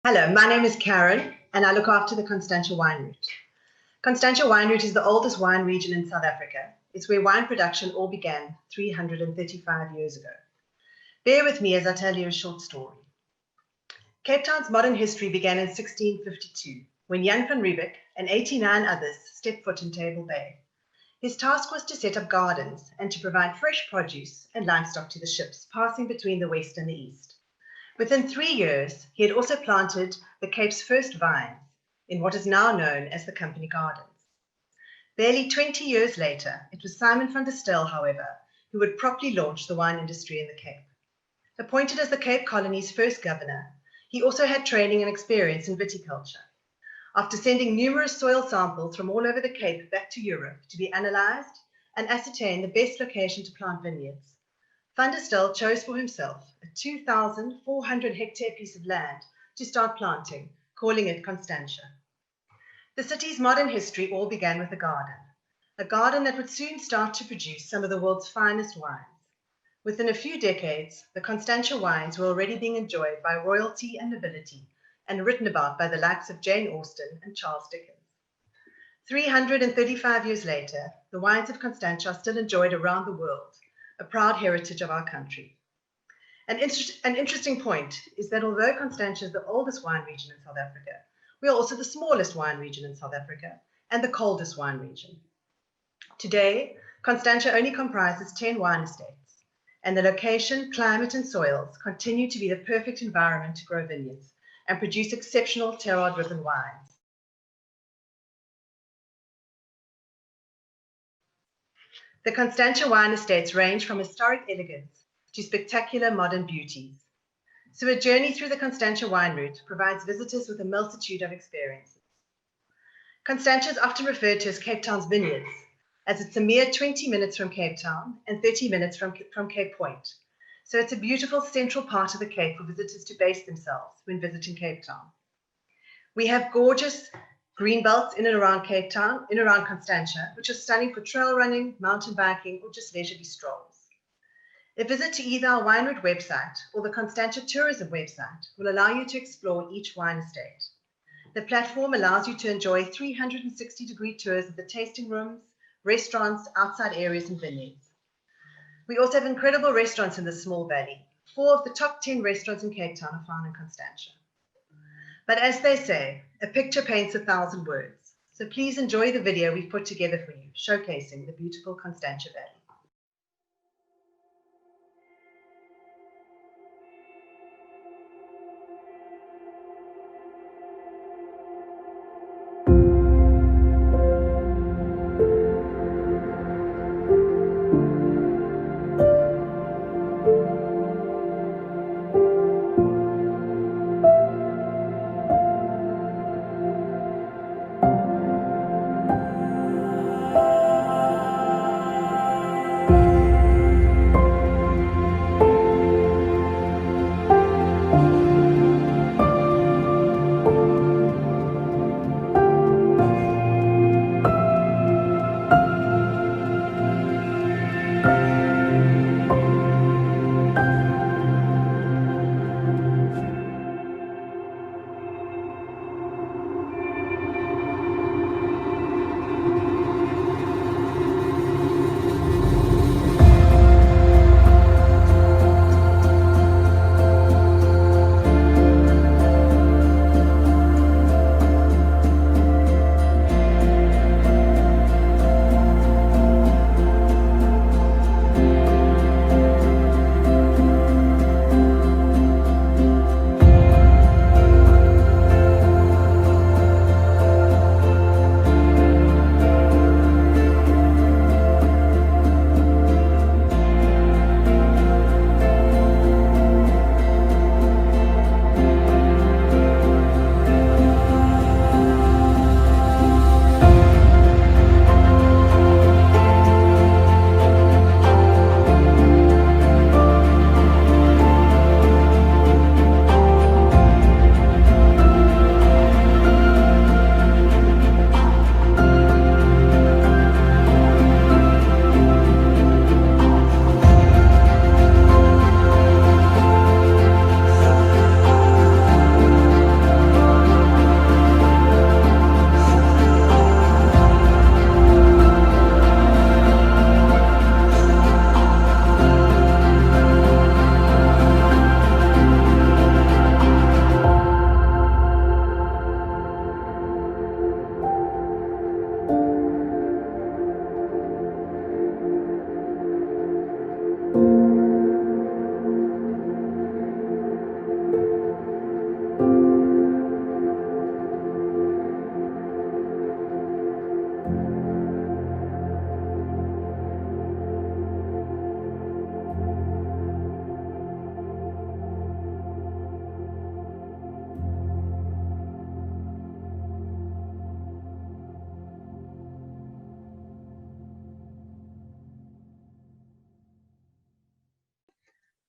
Hello, my name is Karen, and I look after the Constantia wine route. Constantia wine route is the oldest wine region in South Africa. It's where wine production all began 335 years ago. Bear with me as I tell you a short story. Cape Town's modern history began in 1652, when Jan van Riebeeck and 89 others stepped foot in Table Bay. His task was to set up gardens and to provide fresh produce and livestock to the ships passing between the west and the east. Within 3 years, he had also planted the Cape's first vines in what is now known as the Company Gardens. Barely 20 years later, it was Simon van der Stel, however, who would properly launch the wine industry in the Cape. Appointed as the Cape Colony's first governor, he also had training and experience in viticulture. After sending numerous soil samples from all over the Cape back to Europe to be analysed and ascertain the best location to plant vineyards, Van der Stel chose for himself a 2,400 hectare piece of land to start planting, calling it Constantia. The city's modern history all began with a garden that would soon start to produce some of the world's finest wines. Within a few decades, the Constantia wines were already being enjoyed by royalty and nobility and written about by the likes of Jane Austen and Charles Dickens. 335 years later, the wines of Constantia are still enjoyed around the world, a proud heritage of our country. An interesting point is that although Constantia is the oldest wine region in South Africa, we are also the smallest wine region in South Africa and the coldest wine region. Today, Constantia only comprises 10 wine estates, and the location, climate, and soils continue to be the perfect environment to grow vineyards and produce exceptional terroir-driven wines. The Constantia wine estates range from historic elegance to spectacular modern beauties. So a journey through the Constantia wine route provides visitors with a multitude of experiences. Constantia is often referred to as Cape Town's vineyards, as it's a mere 20 minutes from Cape Town and 30 minutes from Cape Point. So it's a beautiful central part of the Cape for visitors to base themselves when visiting Cape Town. We have gorgeous green belts in and around Cape Town, in and around Constantia, which are stunning for trail running, mountain biking, or just leisurely strolls. A visit to either our wine route website or the Constantia tourism website will allow you to explore each wine estate. The platform allows you to enjoy 360-degree tours of the tasting rooms, restaurants, outside areas, and vineyards. We also have incredible restaurants in this small valley. 4 of the top 10 restaurants in Cape Town are found in Constantia. But as they say, a picture paints 1,000 words. So please enjoy the video we've put together for you, showcasing the beautiful Constantia Valley.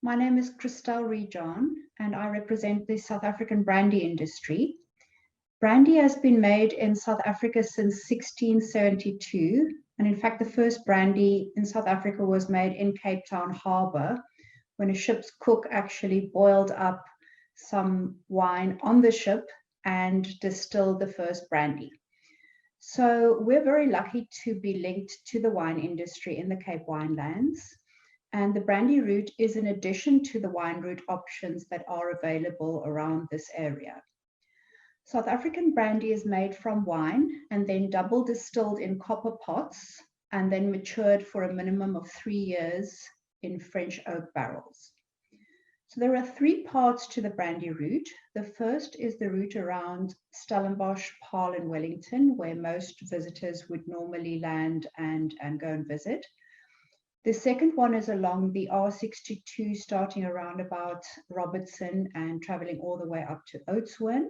My name is Christelle Rejohn, and I represent the South African brandy industry. Brandy has been made in South Africa since 1672, and in fact, the first brandy in South Africa was made in Cape Town Harbour when a ship's cook actually boiled up some wine on the ship and distilled the first brandy. So we're very lucky to be linked to the wine industry in the Cape Winelands. And the brandy route is in addition to the wine route options that are available around this area. South African brandy is made from wine and then double distilled in copper pots and then matured for a minimum of 3 years in French oak barrels. So there are 3 parts to the brandy route. The first is the route around Stellenbosch, Paarl, and Wellington, where most visitors would normally land and go and visit. The second one is along the R62, starting around about Robertson and traveling all the way up to Oudtshoorn.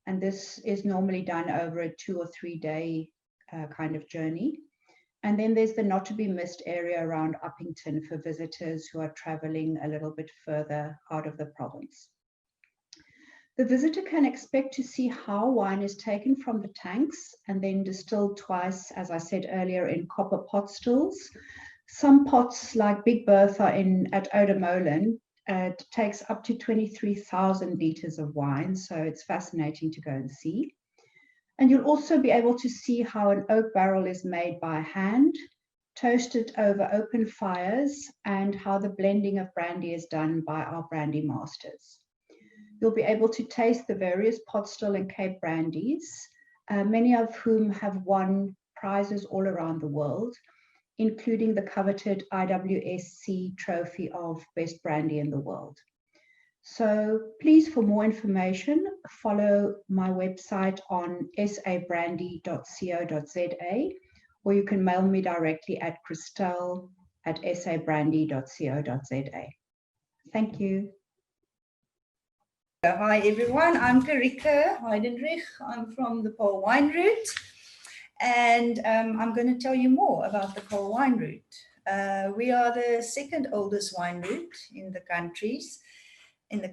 And this is normally done over a 2 or 3 day kind of journey. And then there's the not to be missed area around Uppington for visitors who are traveling a little bit further out of the province. The visitor can expect to see how wine is taken from the tanks and then distilled twice, as I said earlier, in copper pot stills. Some pots, like Big Bertha at Oudtshoorn, it takes up to 23,000 liters of wine, so it's fascinating to go and see. And you'll also be able to see how an oak barrel is made by hand, toasted over open fires, and how the blending of brandy is done by our brandy masters. You'll be able to taste the various pot still and Cape brandies, many of whom have won prizes all around the world, including the coveted IWSC trophy of best brandy in the world. So please, for more information, follow my website on sabrandy.co.za, or you can mail me directly at christelle@sabrandy.co.za. Thank you. Hi everyone, I'm Karika Heidenrich. I'm from the Paarl Wine Route, and I'm going to tell you more about the Paarl Wine Route. We are the second oldest wine route in the country, and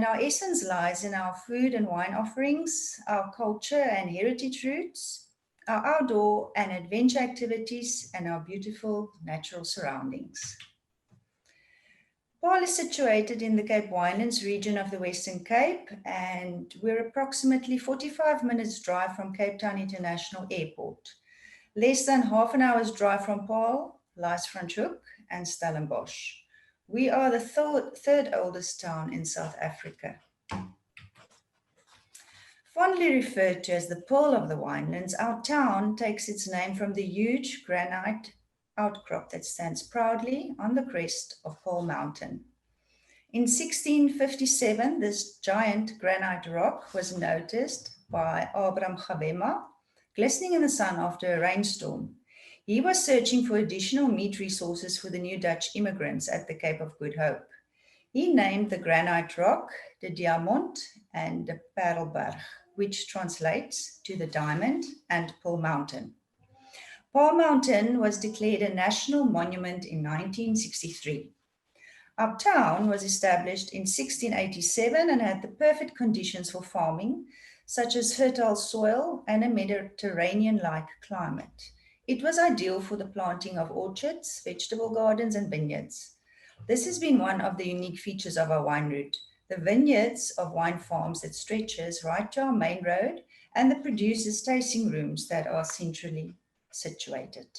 our essence lies in our food and wine offerings, our culture and heritage roots, our outdoor and adventure activities, and our beautiful natural surroundings. Paarl is situated in the Cape Winelands region of the Western Cape, and we're approximately 45 minutes drive from Cape Town International Airport. Less than half an hour's drive from Paarl lies Franschhoek and Stellenbosch. We are the third oldest town in South Africa. Fondly referred to as the Pearl of the Winelands, our town takes its name from the huge granite outcrop that stands proudly on the crest of Paarl Mountain. In 1657, this giant granite rock was noticed by Abraham Gabema, glistening in the sun after a rainstorm. He was searching for additional meat resources for the new Dutch immigrants at the Cape of Good Hope. He named the granite rock the Diamant and the Parelberg, which translates to the diamond and Paarl Mountain. Paarl Mountain was declared a national monument in 1963. Our town was established in 1687 and had the perfect conditions for farming, such as fertile soil and a Mediterranean-like climate. It was ideal for the planting of orchards, vegetable gardens, and vineyards. This has been one of the unique features of our wine route, the vineyards of wine farms that stretches right to our main road, and the producers' tasting rooms that are centrally situated.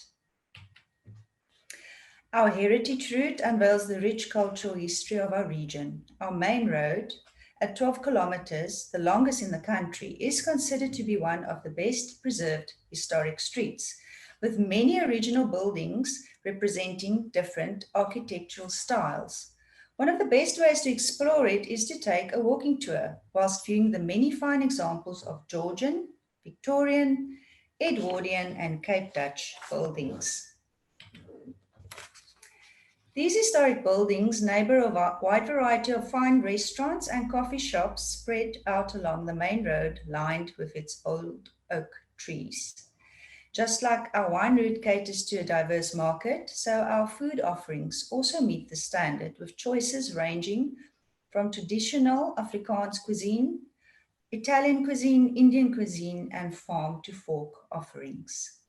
Our heritage route unveils the rich cultural history of our region. Our main road, at 12 kilometers, the longest in the country, is considered to be one of the best preserved historic streets, with many original buildings representing different architectural styles. One of the best ways to explore it is to take a walking tour whilst viewing the many fine examples of Georgian, Victorian, Edwardian, and Cape Dutch buildings. These historic buildings neighbour a wide variety of fine restaurants and coffee shops spread out along the main road lined with its old oak trees. Just like our wine route caters to a diverse market, so our food offerings also meet the standard, with choices ranging from traditional Afrikaans cuisine, Italian cuisine, Indian cuisine, and farm-to-fork offerings.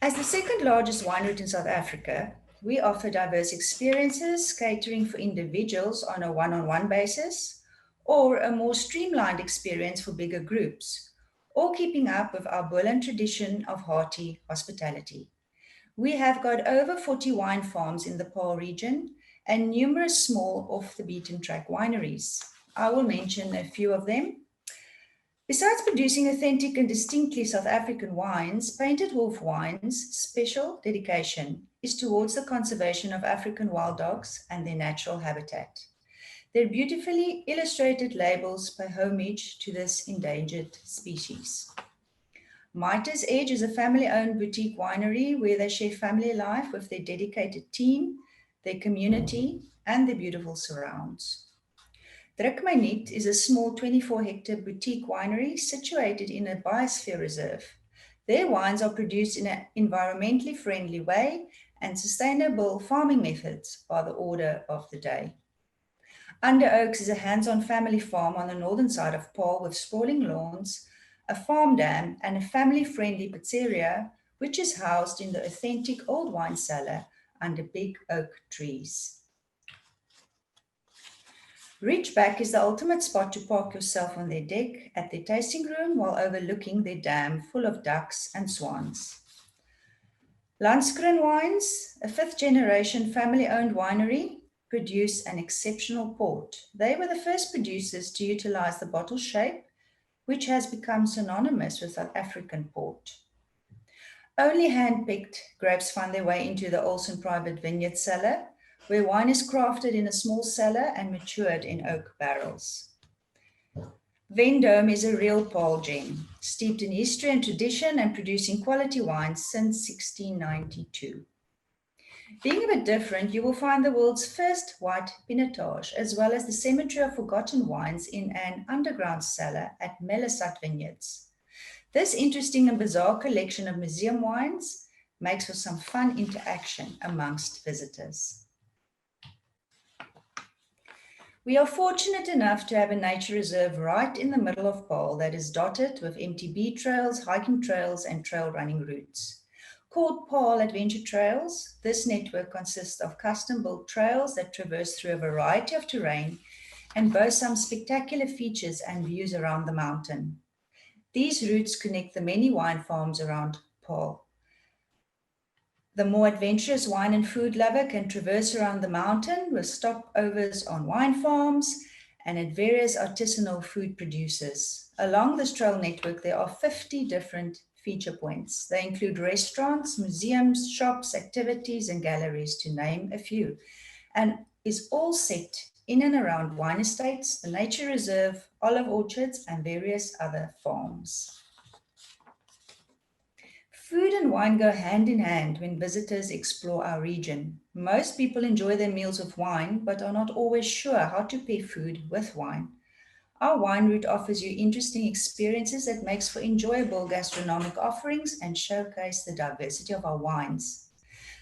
As the second largest wine route in South Africa, we offer diverse experiences catering for individuals on a one-on-one basis, or a more streamlined experience for bigger groups, all keeping up with our Berlin tradition of hearty hospitality. We have got over 40 wine farms in the Paarl region and numerous small off-the-beaten-track wineries. I will mention a few of them. Besides producing authentic and distinctly South African wines, Painted Wolf Wine's special dedication is towards the conservation of African wild dogs and their natural habitat. Their beautifully illustrated labels pay homage to this endangered species. Mitres Edge is a family-owned boutique winery where they share family life with their dedicated team, their community, and their beautiful surrounds. Druk My Niet is a small 24-hectare boutique winery situated in a biosphere reserve. Their wines are produced in an environmentally friendly way, and sustainable farming methods are the order of the day. Under Oaks is a hands-on family farm on the northern side of Paarl with sprawling lawns, a farm dam, and a family-friendly pizzeria, which is housed in the authentic old wine cellar under big oak trees. Ridgeback is the ultimate spot to park yourself on their deck at their tasting room while overlooking their dam full of ducks and swans. Landskroon Wines, a fifth-generation family-owned winery, produce an exceptional port. They were the first producers to utilize the bottle shape, which has become synonymous with South African port. Only hand-picked grapes find their way into the Olsen Private Vineyard cellar, where wine is crafted in a small cellar and matured in oak barrels. Vendome is a real Paarl gem, steeped in history and tradition and producing quality wines since 1692. Being a bit different, you will find the world's first white pinotage, as well as the Cemetery of Forgotten Wines in an underground cellar at Melisat Vineyards. This interesting and bizarre collection of museum wines makes for some fun interaction amongst visitors. We are fortunate enough to have a nature reserve right in the middle of Paarl that is dotted with MTB trails, hiking trails, and trail running routes. Called Paarl Adventure Trails, this network consists of custom-built trails that traverse through a variety of terrain and boast some spectacular features and views around the mountain. These routes connect the many wine farms around Paarl. The more adventurous wine and food lover can traverse around the mountain with stopovers on wine farms and at various artisanal food producers. Along this trail network, there are 50 different feature points. They include restaurants, museums, shops, activities, and galleries, to name a few, and is all set in and around wine estates, the nature reserve, olive orchards, and various other farms. Food and wine go hand in hand when visitors explore our region. Most people enjoy their meals with wine, but are not always sure how to pair food with wine. Our wine route offers you interesting experiences that makes for enjoyable gastronomic offerings and showcase the diversity of our wines.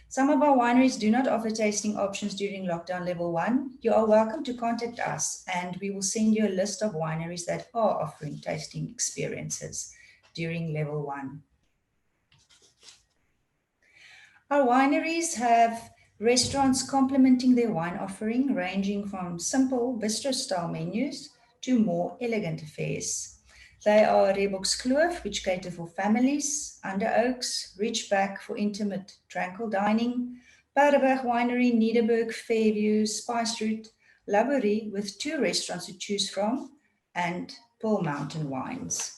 Some of our wineries do not offer tasting options during lockdown level 1. You are welcome to contact us and we will send you a list of wineries that are offering tasting experiences during level 1. Our wineries have restaurants complementing their wine offering, ranging from simple bistro-style menus to more elegant affairs. They are Reeboks Kloof, which cater for families, Under Oaks, Ridgeback for intimate, tranquil dining, Paardeberg Winery, Nederburg, Fairview, Spice Route, Laborie with 2 restaurants to choose from, and Pearl Mountain Wines.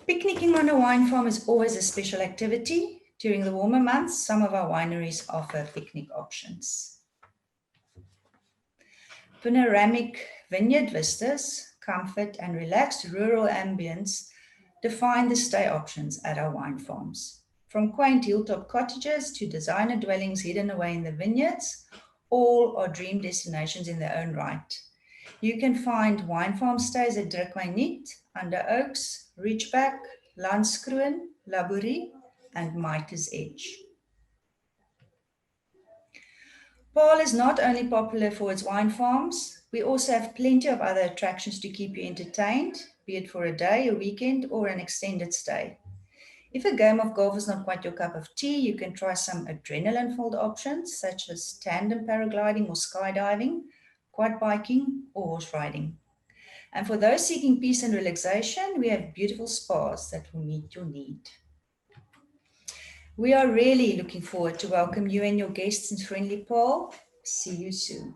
Picnicking on a wine farm is always a special activity. During the warmer months, some of our wineries offer picnic options. Panoramic vineyard vistas, comfort and relaxed rural ambience define the stay options at our wine farms. From quaint hilltop cottages to designer dwellings hidden away in the vineyards, all are dream destinations in their own right. You can find wine farm stays at Drukwyniet, Under Oaks, Ridgeback, Landskroon, Laborie, and Mitres Edge. Paarl is not only popular for its wine farms, we also have plenty of other attractions to keep you entertained, be it for a day, a weekend, or an extended stay. If a game of golf is not quite your cup of tea, you can try some adrenaline-filled options such as tandem paragliding or skydiving, quad biking, or horse riding. And for those seeking peace and relaxation, we have beautiful spas that will meet your need. We are really looking forward to welcome you and your guests in friendly Paarl. See you soon.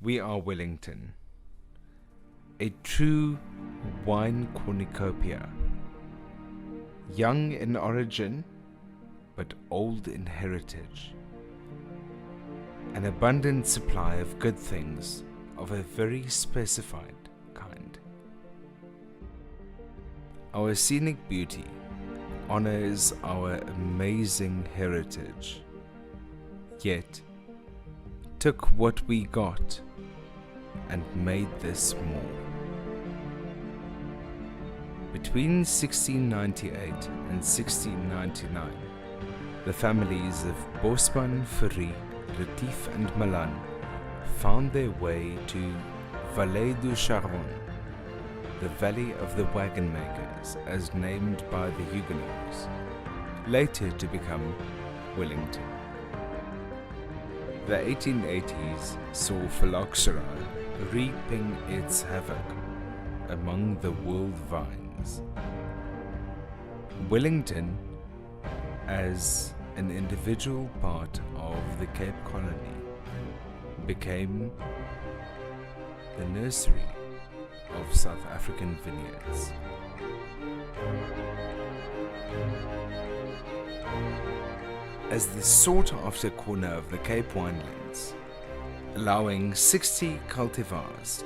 We are Wellington, a true wine cornucopia, young in origin but old in heritage, an abundant supply of good things of a very specified kind. Our scenic beauty honors our amazing heritage, yet took what we got and made this more. Between 1698 and 1699, the families of Bosman, Fourie, Retief and Milan found their way to Vallée du Charbon, the Valley of the Wagon Makers, as named by the Huguenots, later to become Wellington. The 1880s saw phylloxera reaping its havoc among the world vines. Wellington, as an individual part of the Cape Colony, became the nursery of South African vineyards. As the sought-after corner of the Cape winelands, allowing 60 cultivars,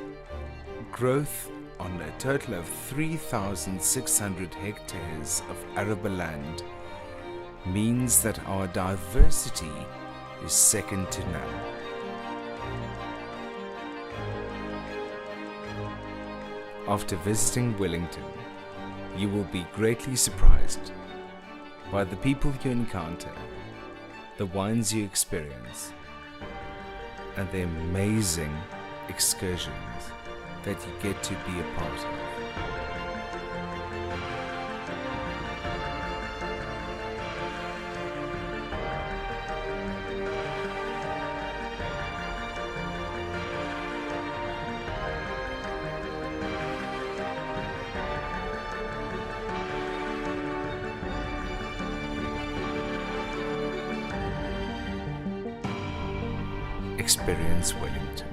growth on a total of 3,600 hectares of arable land means that our diversity is second to none. After visiting Wellington, you will be greatly surprised by the people you encounter, the wines you experience, and the amazing excursions that you get to be a part of. Experience Wellington.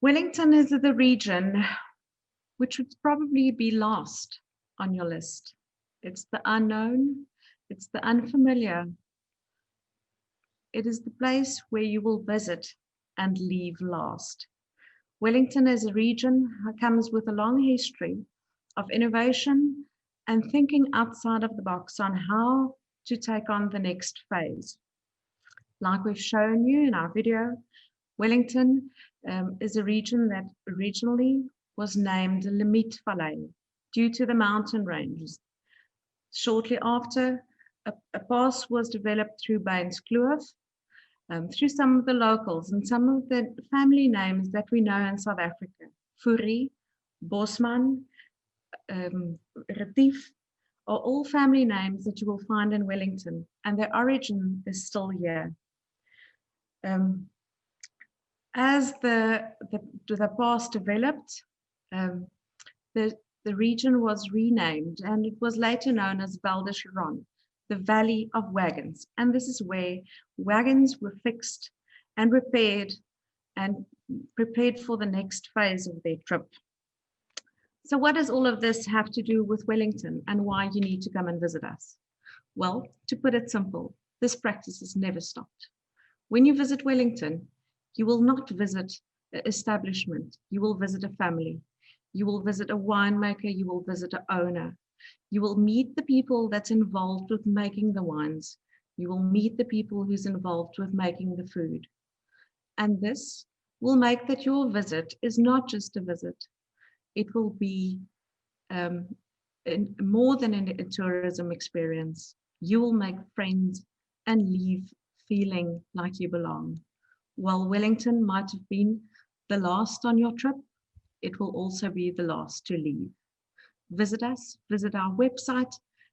Wellington is the region which would probably be last on your list. It's the unknown, it's the unfamiliar. It is the place where you will visit and leave last. Wellington as a region comes with a long history of innovation and thinking outside of the box on how to take on the next phase. Like we've shown you in our video, Wellington is a region that originally was named Limit Valley due to the mountain ranges. Shortly after, a pass was developed through Baines Kloof, through some of the locals and some of the family names that we know in South Africa. Fourie, Bosman, Retief are all family names that you will find in Wellington, and their origin is still here. As the past developed, the region was renamed, and it was later known as Val de Chiron, the Valley of Wagons. And this is where wagons were fixed and repaired and prepared for the next phase of their trip. So what does all of this have to do with Wellington and why you need to come and visit us? Well, to put it simple, this practice has never stopped. When you visit Wellington, you will not visit establishment, you will visit a family, you will visit a winemaker, you will visit an owner. You will meet the people that's involved with making the wines. You will meet the people who's involved with making the food. And this will make that your visit is not just a visit. It will be more than a tourism experience. You will make friends and leave feeling like you belong. While Wellington might have been the last on your trip, it will also be the last to leave. Visit us, visit our website,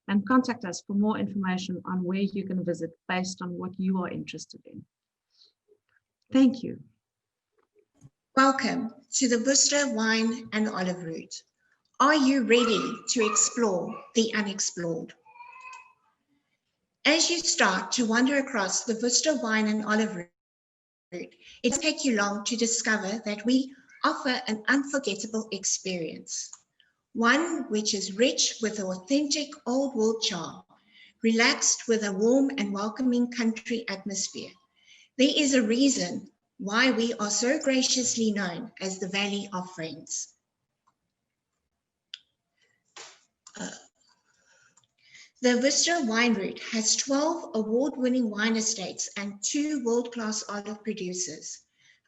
and contact us for more information on where you can visit based on what you are interested in. Thank you. Welcome to the Worcester Wine and Olive Route. Are you ready to explore the unexplored? As you start to wander across the Worcester Wine and Olive Route, it won't take you long to discover that we offer an unforgettable experience. One which is rich with authentic old world charm, relaxed with a warm and welcoming country atmosphere. There is a reason why we are so graciously known as the Valley of Friends. The Worcester Wine Route has 12 award-winning wine estates and 2 world-class olive producers.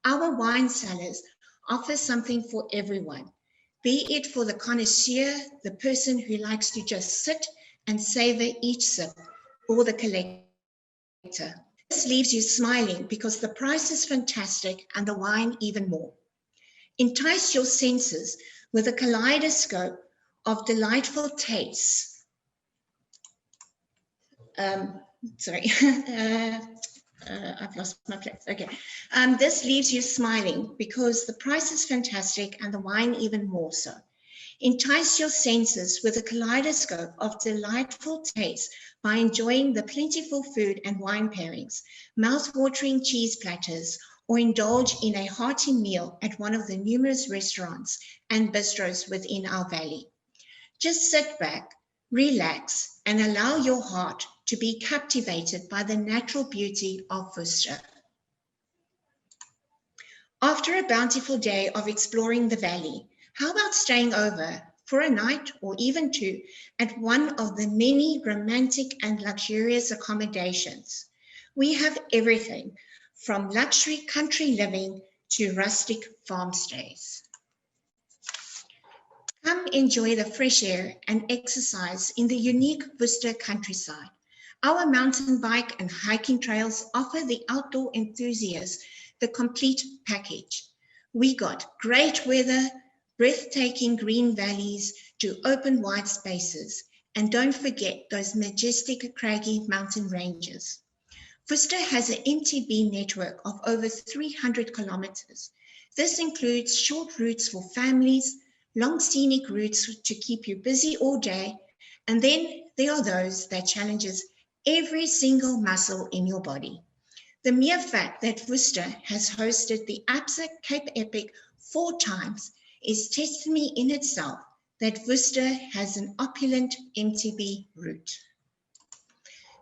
Our wine cellars offer something for everyone, be it for the connoisseur, the person who likes to just sit and savor each sip, or the collector. This leaves you smiling because the price is fantastic and the wine even more. Entice your senses with a kaleidoscope of delightful tastes. I've lost my place. Okay. This leaves you smiling because the price is fantastic and the wine even more so. Entice your senses with a kaleidoscope of delightful tastes by enjoying the plentiful food and wine pairings, mouth-watering cheese platters, or indulge in a hearty meal at one of the numerous restaurants and bistros within our valley. Just sit back, relax, and allow your heart to be captivated by the natural beauty of Worcester. After a bountiful day of exploring the valley, how about staying over for a night or even 2 at one of the many romantic and luxurious accommodations? We have everything from luxury country living to rustic farm stays. Come enjoy the fresh air and exercise in the unique Worcester countryside. Our mountain bike and hiking trails offer the outdoor enthusiasts the complete package. We got great weather, breathtaking green valleys to open wide spaces, and don't forget those majestic craggy mountain ranges. Worcester has an MTB network of over 300 kilometers. This includes short routes for families, long scenic routes to keep you busy all day, and then there are those that challenges every single muscle in your body. The mere fact that Worcester has hosted the APSA Cape Epic 4 times is testimony in itself that Worcester has an opulent MTB route.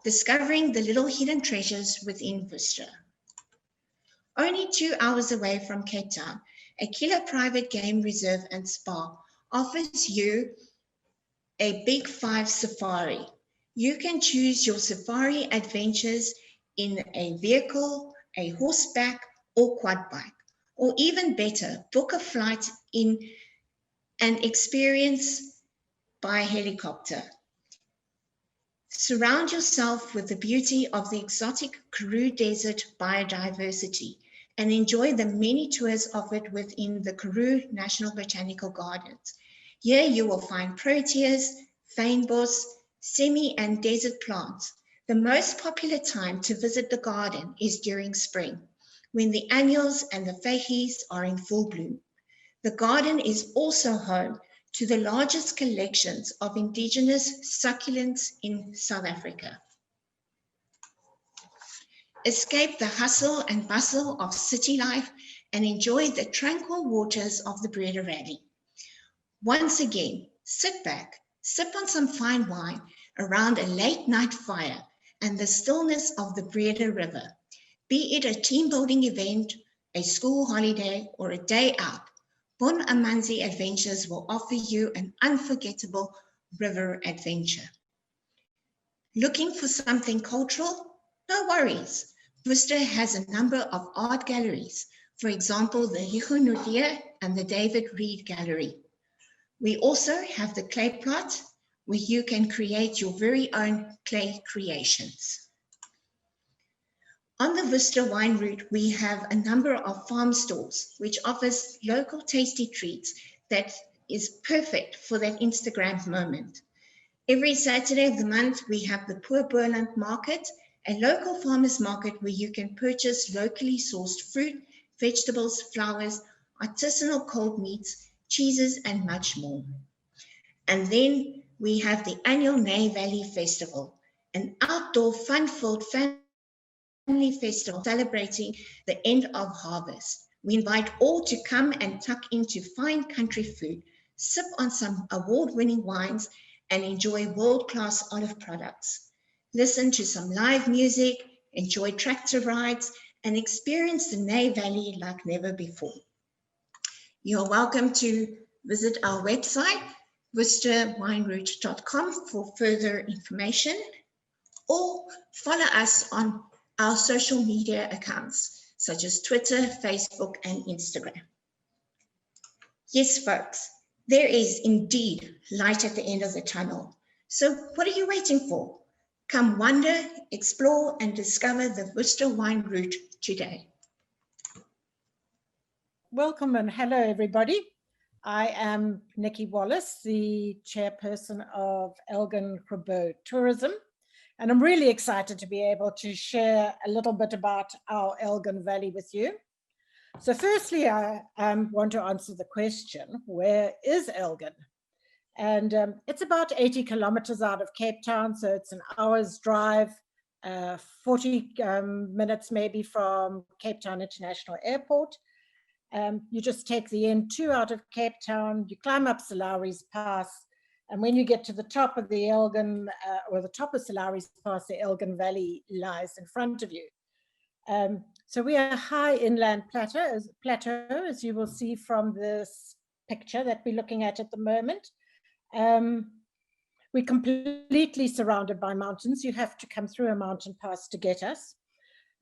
Discovering the little hidden treasures within Worcester. Only 2 hours away from Cape Town, a killer private game reserve and spa offers you a Big 5 safari. You can choose your safari adventures in a vehicle, a horseback or quad bike, or even better, book a flight in an experience by helicopter. Surround yourself with the beauty of the exotic Karoo Desert biodiversity and enjoy the many tours offered within the Karoo National Botanical Gardens. Here you will find proteas, fynbos, semi and desert plants. The most popular time to visit the garden is during spring, when the annuals and the feihies are in full bloom. The garden is also home to the largest collections of indigenous succulents in South Africa. Escape the hustle and bustle of city life and enjoy the tranquil waters of the Breda Valley. Once again, sit back, sip on some fine wine around a late night fire and the stillness of the Breda River. Be it a team building event, a school holiday, or a day out, Bon Amanzi Adventures will offer you an unforgettable river adventure. Looking for something cultural? No worries. Worcester has a number of art galleries, for example, the Huguenotier and the David Reed Gallery. We also have the clay plot, where you can create your very own clay creations. On the Worcester wine route, we have a number of farm stores, which offers local tasty treats that is perfect for that Instagram moment. Every Saturday of the month, we have the Poor Burland Market, a local farmers market where you can purchase locally sourced fruit, vegetables, flowers, artisanal cold meats, cheeses, and much more. And then we have the annual Nay Valley Festival, an outdoor fun-filled family festival celebrating the end of harvest. We invite all to come and tuck into fine country food, sip on some award-winning wines, and enjoy world-class olive products. Listen to some live music, enjoy tractor rides, and experience the Nay Valley like never before. You're welcome to visit our website, worcesterwineroute.com, for further information, or follow us on our social media accounts, such as Twitter, Facebook, and Instagram. Yes, folks, there is indeed light at the end of the tunnel. So what are you waiting for? Come wander, explore, and discover the Worcester wine route today. Welcome and hello, everybody. I am Nikki Wallace, the chairperson of Elgin Grabo Tourism, and I'm really excited to be able to share a little bit about our Elgin Valley with you. So firstly, I want to answer the question, where is Elgin? And it's about 80 kilometers out of Cape Town, so it's an hour's drive, 40 minutes maybe from Cape Town International Airport. You just take the N2 out of Cape Town, you climb up Salaries Pass, and when you get to the top of the Elgin, or the top of Salaries Pass, the Elgin Valley lies in front of you. So we are a high inland plateau, as you will see from this picture that we're looking at the moment. We're completely surrounded by mountains. You have to come through a mountain pass to get us.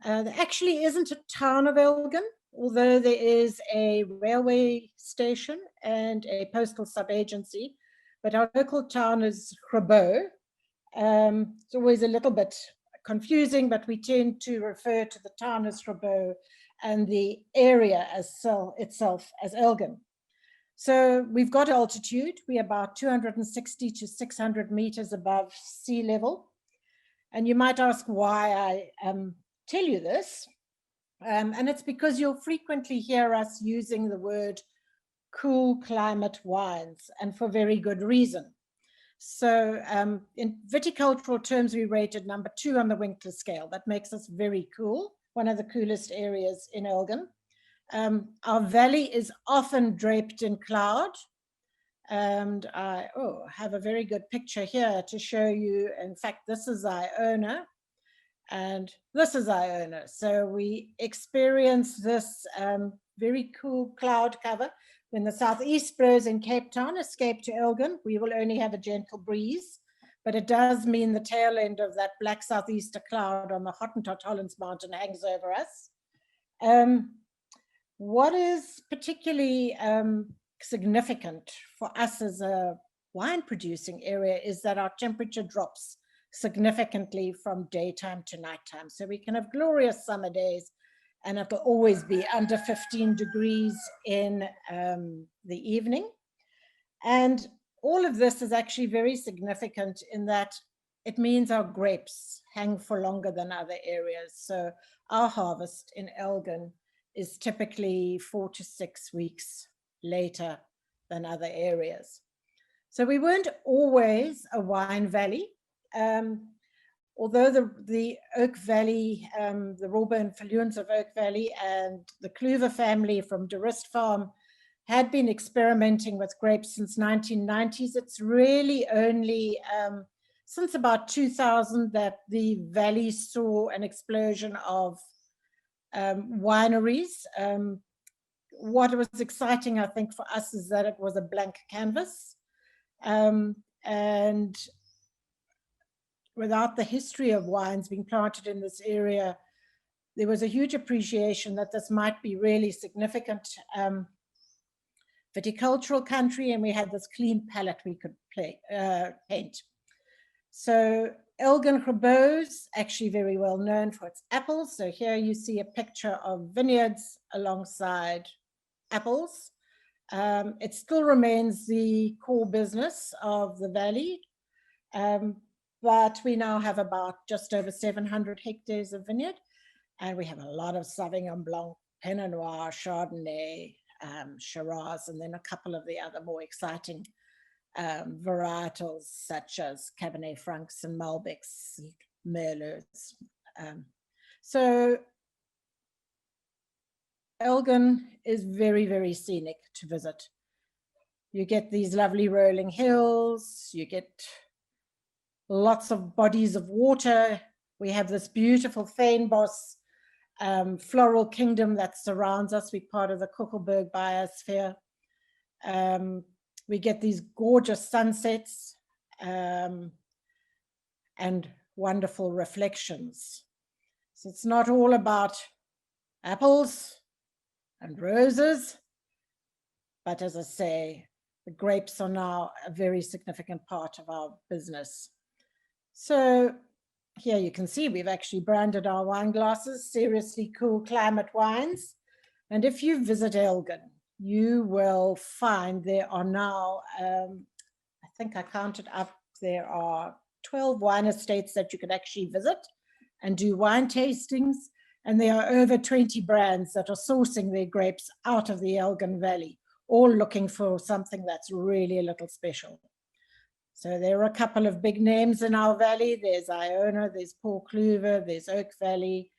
There actually isn't a town of Elgin, although there is a railway station and a postal sub-agency, but our local town is Grabo. It's always a little bit confusing, but we tend to refer to the town as Grabo and the area as itself as Elgin. So we've got altitude. We're about 260 to 600 meters above sea level. And you might ask why I tell you this. And it's because you'll frequently hear us using the word cool climate wines, and for very good reason. So in viticultural terms, we rated number 2 on the Winkler scale. That makes us very cool, one of the coolest areas in Elgin. Our valley is often draped in cloud. And I have a very good picture here to show you. In fact, this is Iona. And this is Iona. So we experience this very cool cloud cover. When the southeast blows in Cape Town, escape to Elgin, we will only have a gentle breeze, but it does mean the tail end of that black southeaster cloud on the Hottentot Hollands Mountain hangs over us. What is particularly significant for us as a wine producing area is that our temperature drops significantly from daytime to nighttime. So we can have glorious summer days, and it'll always be under 15 degrees in the evening. And all of this is actually very significant in that it means our grapes hang for longer than other areas. So our harvest in Elgin is typically 4 to 6 weeks later than other areas. So we weren't always a wine valley. Although the Oak Valley, the Rawburn and Viljoens of Oak Valley and the Kluwer family from De Rust Farm had been experimenting with grapes since 1990s, it's really only since about 2000 that the valley saw an explosion of wineries. What was exciting, I think, for us is that it was a blank canvas. And without the history of wines being planted in this area, there was a huge appreciation that this might be really significant viticultural country, and we had this clean palette we could paint. So Elgin Grabouw's actually very well known for its apples. So here you see a picture of vineyards alongside apples. It still remains the core business of the valley, but we now have about just over 700 hectares of vineyard, and we have a lot of Sauvignon Blanc, Pinot Noir, Chardonnay, Shiraz, and then a couple of the other more exciting varietals such as Cabernet Francs and Malbecs, Merlots. So Elgin is very, very scenic to visit. You get these lovely rolling hills, you get lots of bodies of water. We have this beautiful fynbos floral kingdom that surrounds us. We're part of the Kuckelberg biosphere. We get these gorgeous sunsets and wonderful reflections. So it's not all about apples and roses, but as I say, the grapes are now a very significant part of our business. So here you can see we've actually branded our wine glasses, Seriously Cool Climate Wines. And if you visit Elgin, you will find there are now, I think I counted up, there are 12 wine estates that you can actually visit and do wine tastings. And there are over 20 brands that are sourcing their grapes out of the Elgin Valley, all looking for something that's really a little special. So there are a couple of big names in our valley. There's Iona, there's Paul Kluwer, there's Oak Valley.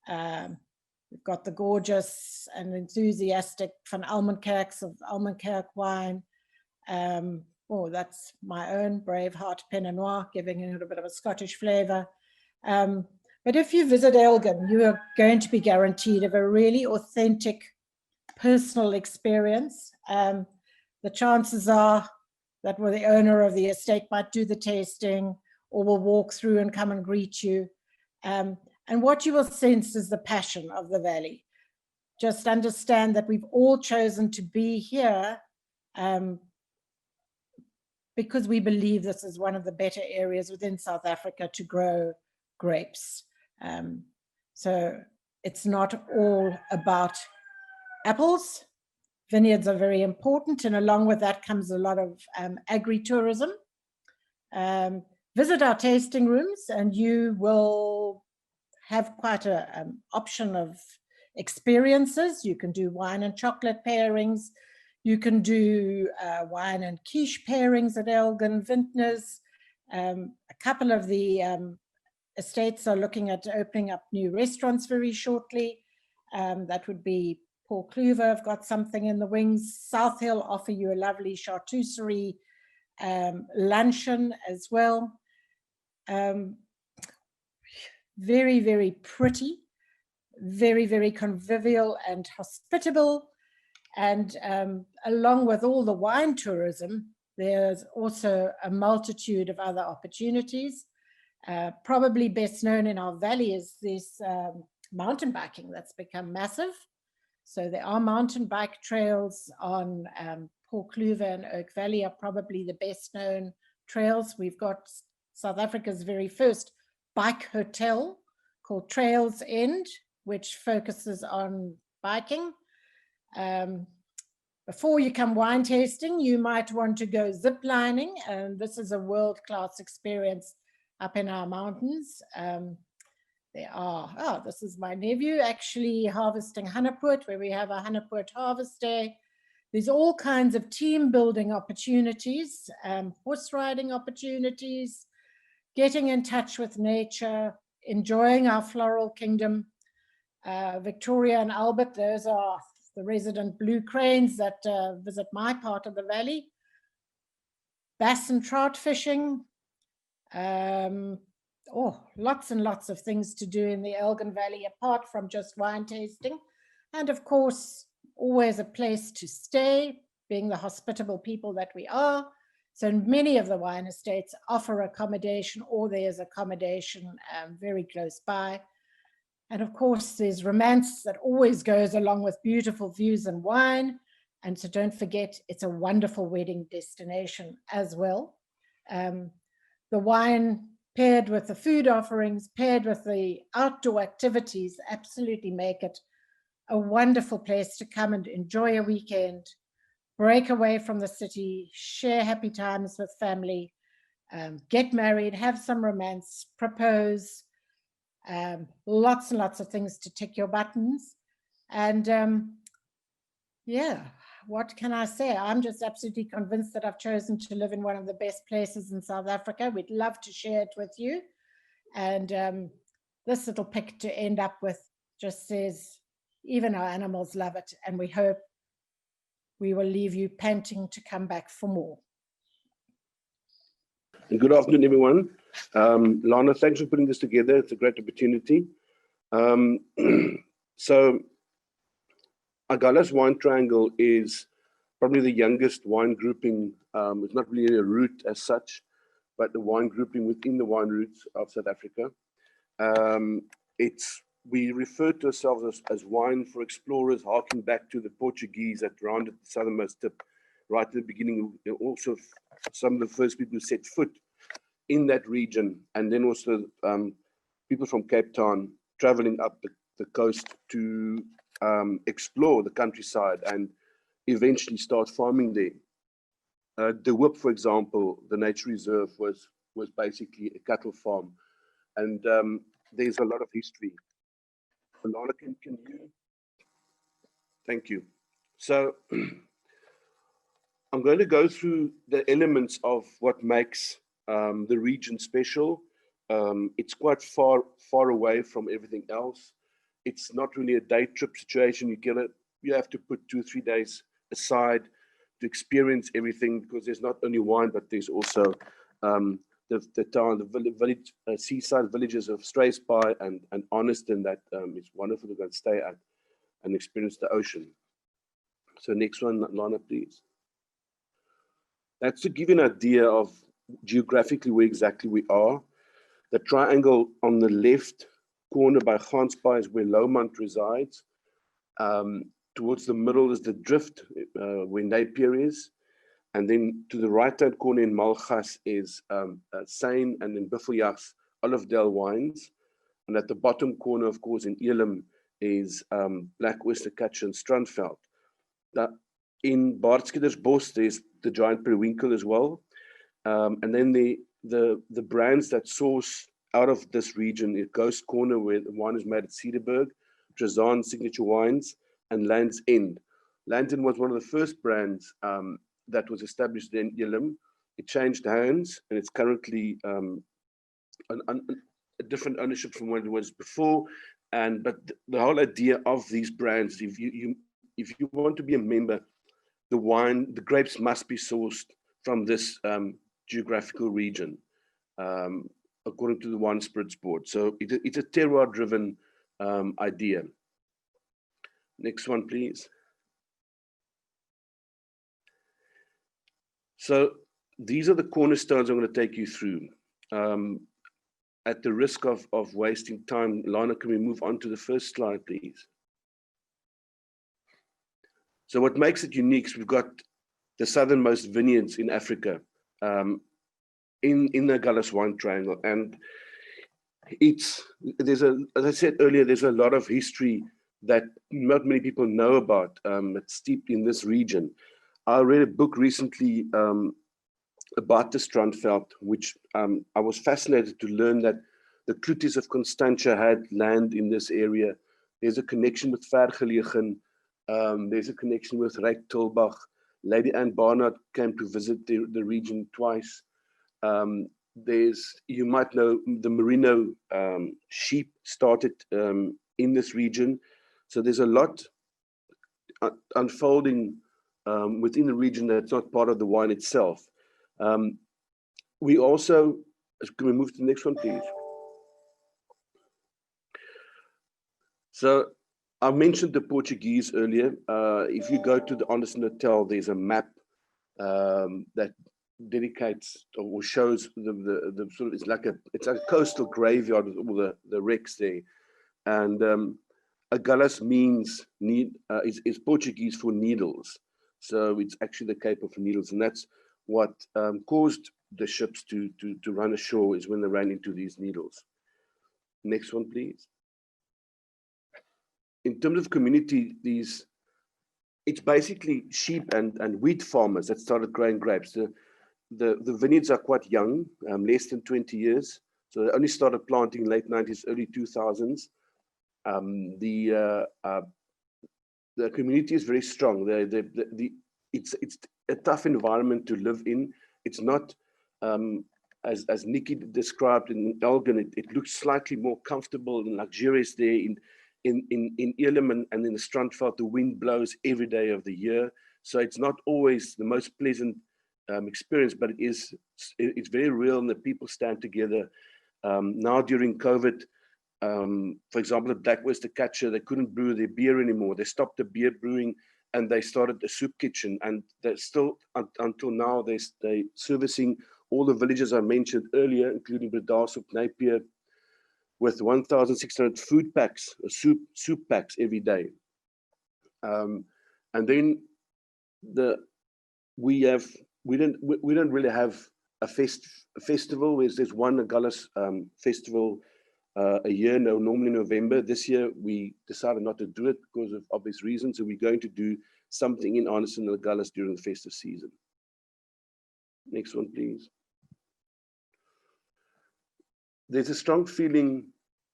We've got the gorgeous and enthusiastic Van Almenkerks of Almenkerk wine. Oh, that's my own Braveheart Pinot Noir, giving it a bit of a Scottish flavor. But if you visit Elgin, you are going to be guaranteed of a really authentic personal experience. The chances are that the owner of the estate might do the tasting or will walk through and come and greet you. And what you will sense is the passion of the valley. Just understand that we've all chosen to be here because we believe this is one of the better areas within South Africa to grow grapes. So it's not all about apples. Vineyards are very important, and along with that comes a lot of agri-tourism. Visit our tasting rooms and you will have quite an option of experiences. You can do wine and chocolate pairings. You can do wine and quiche pairings at Elgin Vintners. A couple of the estates are looking at opening up new restaurants very shortly. That would be Paul Kluwer. I've got something in the wings. South Hill offer you a lovely charcuterie luncheon as well. Very, very pretty, very, very convivial and hospitable. And along with all the wine tourism, there's also a multitude of other opportunities. Probably best known in our valley is this mountain biking that's become massive. So there are mountain bike trails on Paul Kluwer and Oak Valley are probably the best known trails. We've got South Africa's very first bike hotel called Trails End, which focuses on biking. Before you come wine tasting, you might want to go zip lining, and this is a world-class experience up in our mountains. This is my nephew actually harvesting Hanepoort, where we have a Hanepoort harvest day. There's all kinds of team building opportunities, horse riding opportunities, getting in touch with nature, enjoying our floral kingdom. Victoria and Albert, those are the resident blue cranes that visit my part of the valley. Bass and trout fishing, lots and lots of things to do in the Elgin Valley, apart from just wine tasting. And of course, always a place to stay, being the hospitable people that we are. So many of the wine estates offer accommodation, or there's accommodation very close by. And of course, there's romance that always goes along with beautiful views and wine. And so don't forget, it's a wonderful wedding destination as well. The wine paired with the food offerings, paired with the outdoor activities, absolutely make it a wonderful place to come and enjoy a weekend, break away from the city, share happy times with family, get married, have some romance, propose, lots and lots of things to tick your buttons. And yeah, what can I say? I'm just absolutely convinced that I've chosen to live in one of the best places in South Africa. We'd love to share it with you. And this little pic to end up with just says, even our animals love it, and we hope we will leave you panting to come back for more. And good afternoon, everyone. Lana, thanks for putting this together. It's a great opportunity. So Agulhas Wine Triangle is probably the youngest wine grouping. It's not really a route as such, but the wine grouping within the wine routes of South Africa. We refer to ourselves as wine for explorers, harking back to the Portuguese that rounded the southernmost tip right at the beginning. Also, some of the first people who set foot in that region, and then also people from Cape Town traveling up the coast to explore the countryside and eventually start farming there. De Hoop, for example, the nature reserve was basically a cattle farm, and there's a lot of history. Alana, can you? Thank you. So I'm going to go through the elements of what makes the region special. It's quite far away from everything else. It's not really a day trip situation. You have to put 2 or 3 days aside to experience everything, because there's not only wine, but there's also the town, the village, seaside villages of Strathspey and Arniston that is wonderful to go and stay at and experience the ocean. So next one, Lana, please. That's to give you an idea of geographically where exactly we are. The triangle on the left corner by Gansbaai is where Lomond resides. Towards the middle is the Drift, where Napier is. And then to the right-hand corner in Malgas is Seine, and in Buffeljags, Olivedale Wines. And at the bottom corner, of course, in Elim is Black Oyster Catcher and Strandveld. In Baardskedersbos, there's the giant periwinkle as well. And then the brands that source out of this region is Ghost Corner, where the wine is made at Cederberg, Trazan Signature Wines, and Land's End. Land's End was one of the first brands that was established in Elim. It changed hands, and it's currently a different ownership from what it was before. But the whole idea of these brands, if you want to be a member, the grapes must be sourced from this geographical region, according to the Wine Spirits Board. So it's a terroir-driven idea. Next one, please. So these are the cornerstones I'm going to take you through. At the risk of wasting time, Lana, can we move on to the first slide, please? So what makes it unique is we've got the southernmost vineyards in Africa, in the Agulhas Wine Triangle. And as I said earlier, there's a lot of history that not many people know about. It's steeped in this region. I read a book recently about the Strandveld, which I was fascinated to learn that the Cluties of Constantia had land in this area. There's a connection with Vergelegen. There's a connection with Ryk Tulbach. Lady Anne Barnard came to visit the region twice. You might know the merino sheep started in this region. So there's a lot unfolding within the region that's not part of the wine itself. We also, can we move to the next one, please? So I mentioned the Portuguese earlier. If you go to the Anderson Hotel, there's a map that dedicates or shows the sort of, it's like a coastal graveyard with all the wrecks there. And Agulhas means is Portuguese for needles. So it's actually the Cape of Needles, and that's what caused the ships to run ashore, is when they ran into these needles. Next one, please. In terms of community, it's basically sheep and wheat farmers that started growing grapes. The vineyards are quite young, less than 20 years. So they only started planting late 90s, early 2000s. The community is very strong. It's a tough environment to live in. It's not, as Nikki described in Elgin, it looks slightly more comfortable and luxurious there. In Elim and in the Strandveld, the wind blows every day of the year. So it's not always the most pleasant experience, but it's very real, and the people stand together. Now during COVID, for example, at Black Oyster Catcher, they couldn't brew their beer anymore. They stopped the beer brewing and they started a soup kitchen. And they're still, until now, they're servicing all the villages I mentioned earlier, including Bredasdorp, Napier, with 1,600 food packs, soup packs every day. And then we don't really have a festival. There's one Agulhas festival a year, normally November. This year we decided not to do it because of obvious reasons. So we're going to do something in Anderson and Agulhas during the festive season. Next one, please. There's a strong feeling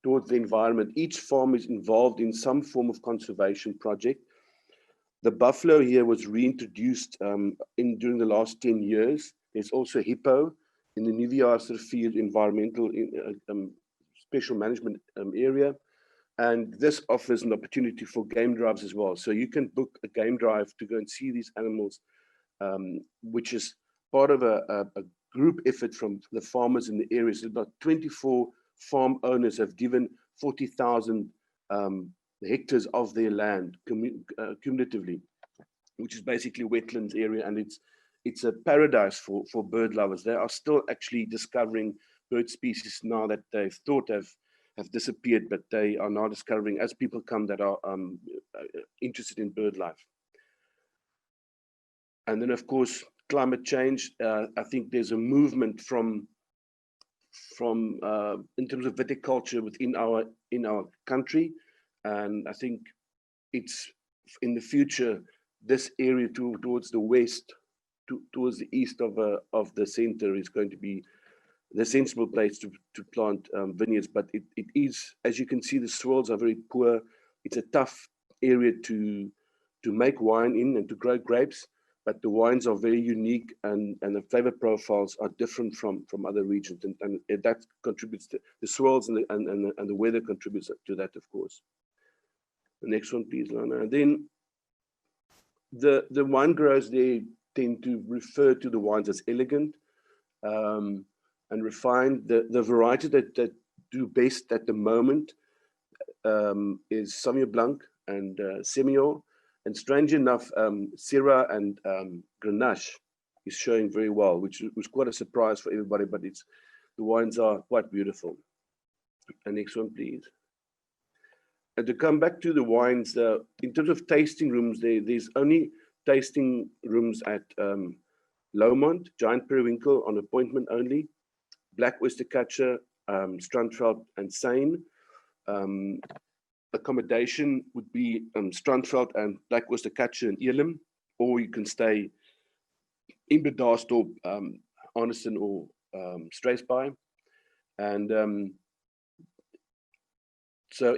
towards the environment. Each farm is involved in some form of conservation project. The buffalo here was reintroduced during the last 10 years. There's also hippo in the Nuviaserrivier environmental special management area. And this offers an opportunity for game drives as well. So you can book a game drive to go and see these animals, which is part of a group effort from the farmers in the area. So about 24 farm owners have given 40,000 hectares of their land cumulatively, which is basically wetlands area, and it's a paradise for bird lovers. They are still actually discovering bird species now that they thought have disappeared, but they are now discovering as people come that are interested in bird life. And then, of course, climate change. I think there's a movement from in terms of viticulture within our country, and I think it's in the future this area towards the west, towards the east of the center is going to be the sensible place to plant vineyards. But it is, as you can see, the soils are very poor. It's a tough area to make wine in and to grow grapes. But the wines are very unique, and the flavor profiles are different from other regions, and that contributes to the soils, and the weather contributes to that, of course. The next one, please, Lana. And then the wine growers, they tend to refer to the wines as elegant and refined. The variety that do best at the moment is Sauvignon Blanc and Semillon. And strange enough, Syrah and Grenache is showing very well, which was quite a surprise for everybody, but the wines are quite beautiful. And next one, please. And to come back to the wines, in terms of tasting rooms, there's only tasting rooms at Lomond, Giant Periwinkle on appointment only, Black Oyster Catcher, Strandveld and Seine. Accommodation would be Strandveld and Black Oyster Catcher in Elim, or you can stay in Bredasdorp, Anderson or Struisbaai. And so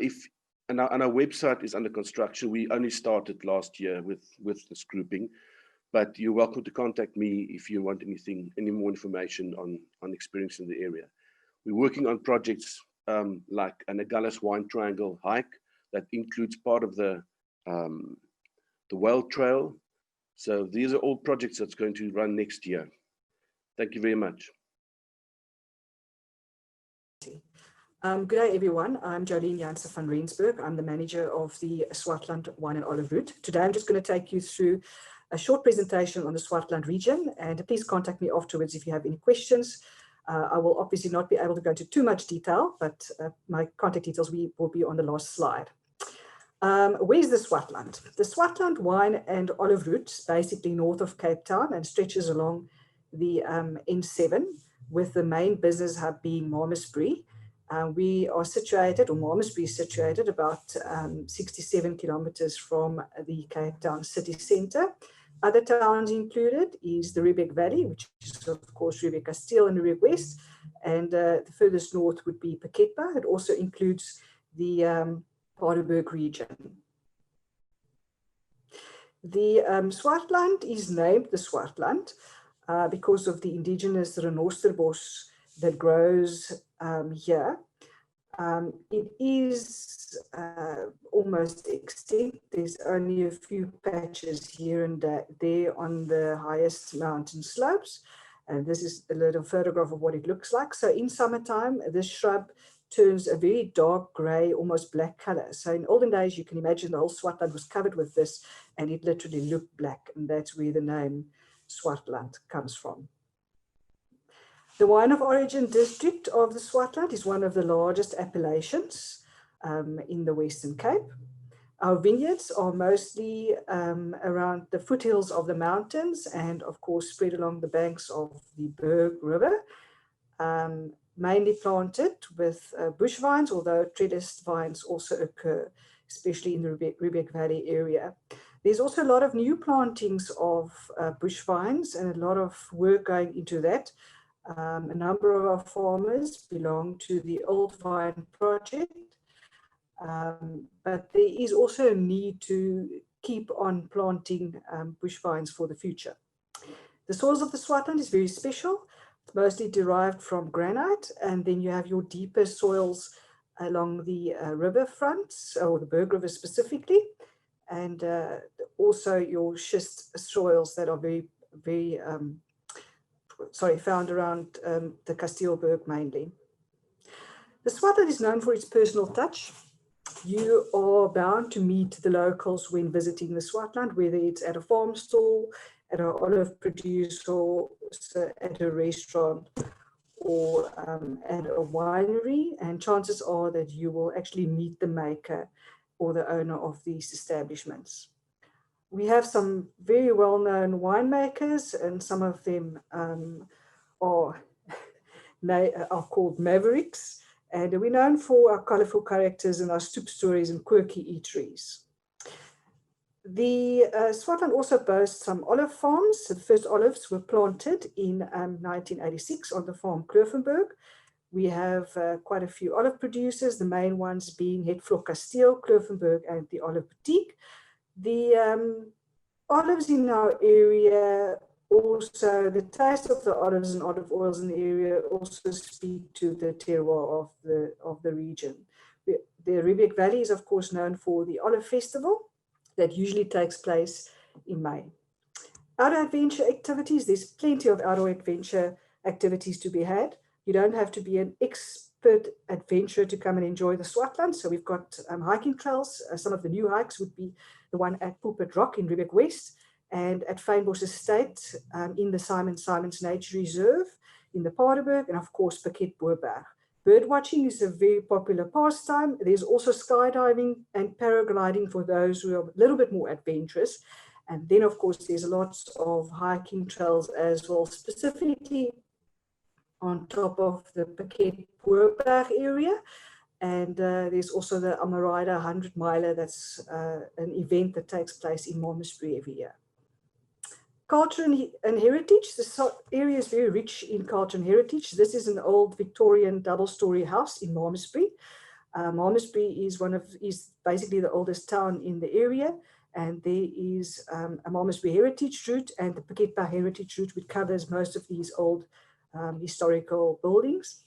and our website is under construction. We only started last year with this grouping, but you're welcome to contact me if you want any more information on experience in the area. We're working on projects like an Agulhas Wine Triangle hike that includes part of the Whale Trail. So these are all projects that's going to run next year. Thank you very much. Good day, everyone. I'm Jolene Jansen van Rensburg. I'm the manager of the Swartland Wine and Olive Route. Today, I'm just going to take you through a short presentation on the Swartland region, and please contact me afterwards if you have any questions. I will obviously not be able to go into too much detail, but my contact details will be on the last slide. Where's the Swartland? The Swartland Wine and Olive Route is basically north of Cape Town and stretches along the N7, with the main business hub being Malmesbury. We are situated, or Malmesbury is situated, about 67 kilometers from the Cape Town city centre. Other towns included is the Riebeek Valley, which is of course Riebeek Kasteel and Riebeek West, and the furthest north would be Piketba. It also includes the Paardeberg region. The Swartland is named the Swartland because of the indigenous renosterbos that grows here. It is almost extinct. There's only a few patches here and there on the highest mountain slopes. And this is a little photograph of what it looks like. So in summertime, this shrub turns a very dark gray, almost black color. So in olden days, you can imagine the whole Swartland was covered with this, and it literally looked black. And that's where the name Swartland comes from. The wine of origin district of the Swartland is one of the largest appellations in the Western Cape. Our vineyards are mostly around the foothills of the mountains and of course spread along the banks of the Berg River, mainly planted with bush vines, although trellised vines also occur, especially in the Riebeek Valley area. There's also a lot of new plantings of bush vines and a lot of work going into that. A number of our farmers belong to the Old Vine Project, but there is also a need to keep on planting bush vines for the future. The soils of the Swartland is very special. It's mostly derived from granite, and then you have your deeper soils along the river fronts, or the Berg River specifically, and also your schist soils that are found around the Kasteelberg mainly. The Swartland is known for its personal touch. You are bound to meet the locals when visiting the Swartland, whether it's at a farm stall, at an olive producer, at a restaurant, or at a winery, and chances are that you will actually meet the maker or the owner of these establishments. We have some very well-known winemakers, and some of them are called mavericks, and we're known for our colorful characters and our stoop stories and quirky eateries. The Swartland also boasts some olive farms. The first olives were planted in 1986 on the farm Kloofenberg. We have quite a few olive producers, the main ones being Hetvlok Kasteel, Kloofenberg, and the Olive Boutique. The olives in our area, also the taste of the olives and olive oils in the area also speak to the terroir of the region. The Riebeek Valley is of course known for the Olive Festival that usually takes place in May. Outdoor adventure activities, there's plenty of outdoor adventure activities to be had. You don't have to be an expert adventurer to come and enjoy the Swartland. So we've got hiking trails. Some of the new hikes would be the one at Pulpit Rock in Riebeek West, and at Fynbos Estate in the Simons Nature Reserve in the Paardeberg, and of course Piketba. Bird watching is a very popular pastime. There's also skydiving and paragliding for those who are a little bit more adventurous. And then of course there's lots of hiking trails as well, specifically on top of the Piketba area. And there's also the Amarida 100 miler. That's an event that takes place in Malmesbury every year. Culture and heritage. The area is very rich in culture and heritage. This is an old Victorian double-story house in Malmesbury. Malmesbury is basically the oldest town in the area, and there is a Malmesbury heritage route and the Piketba heritage route, which covers most of these old historical buildings.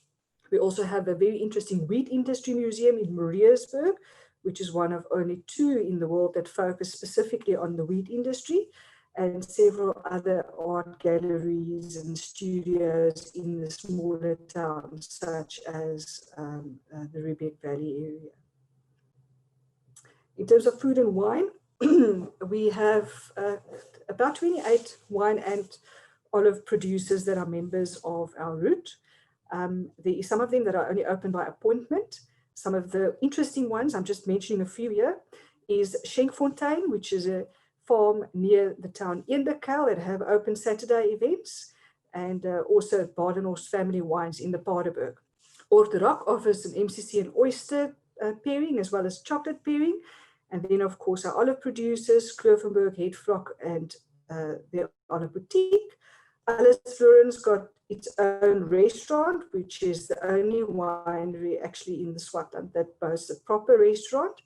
We also have a very interesting wheat industry museum in Mariatsburg, which is one of only two in the world that focus specifically on the wheat industry. and several other art galleries and studios in the smaller towns, such as the Riebeek Valley area. In terms of food and wine, we have about 28 wine and olive producers that are members of our route. There is some of them that are only open by appointment. Some of the interesting ones, I'm just mentioning a few here, is Schenkfontein, which is a farm near the town Eendekel that have open Saturday events, and also Badenhorst Family Wines in the Paardeberg. Orterak offers an MCC and oyster pairing as well as chocolate pairing. And then, of course, our olive producers, Klovenberg, Headflock, and their olive boutique. Alles Florence got its own restaurant, which is the only winery actually in the Swartland that boasts a proper restaurant.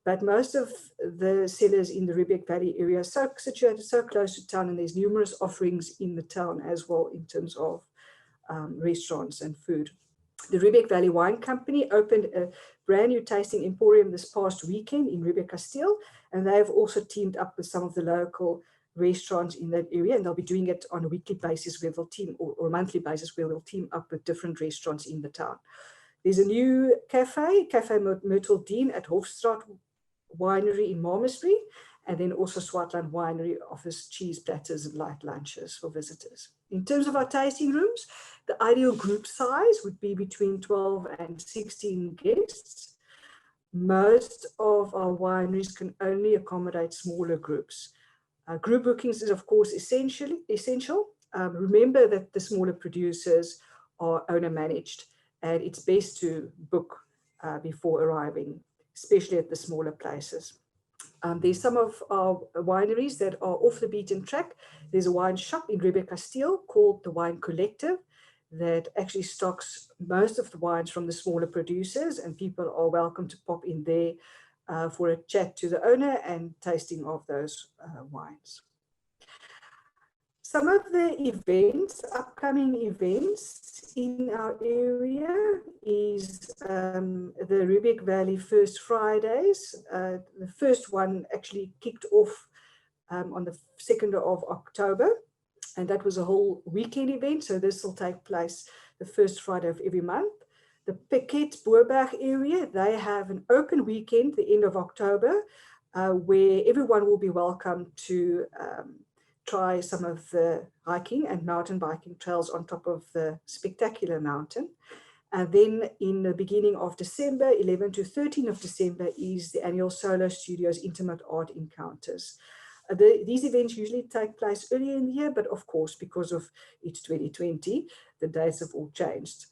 But most of the cellars in the Riebeek Valley area are so situated so close to town, and there's numerous offerings in the town as well in terms of restaurants and food. The Riebeek Valley Wine Company opened a brand new tasting emporium this past weekend in Riebeek Kasteel, and they have also teamed up with some of the local restaurants in that area, and they'll be doing it on a weekly basis where they'll team, or monthly basis where they'll team up with different restaurants in the town. There's a new Cafe Myrtle Dean at Hofstraat Winery in Malmesbury, and then also Swartland Winery offers cheese platters and light lunches for visitors. In terms of our tasting rooms, the ideal group size would be between 12 and 16 guests. Most of our wineries can only accommodate smaller groups. Group bookings is, of course, essential. Remember that the smaller producers are owner-managed, and it's best to book before arriving, especially at the smaller places. There's some of our wineries that are off the beaten track. There's a wine shop in Riebeek Kasteel called the Wine Collective that actually stocks most of the wines from the smaller producers, and people are welcome to pop in there for a chat to the owner and tasting of those wines. Some of the events, upcoming events in our area is the Riebeek Valley First Fridays. The first one actually kicked off on the 2nd of October, and that was a whole weekend event. So this will take place the first Friday of every month. The Piquet Boerberg area, they have an open weekend, the end of October, where everyone will be welcome to try some of the hiking and mountain biking trails on top of the spectacular mountain. And then in the beginning of December, 11 to 13 of December, is the annual Solo Studios Intimate Art Encounters. These events usually take place earlier in the year, but of course, because of it's 2020, the dates have all changed.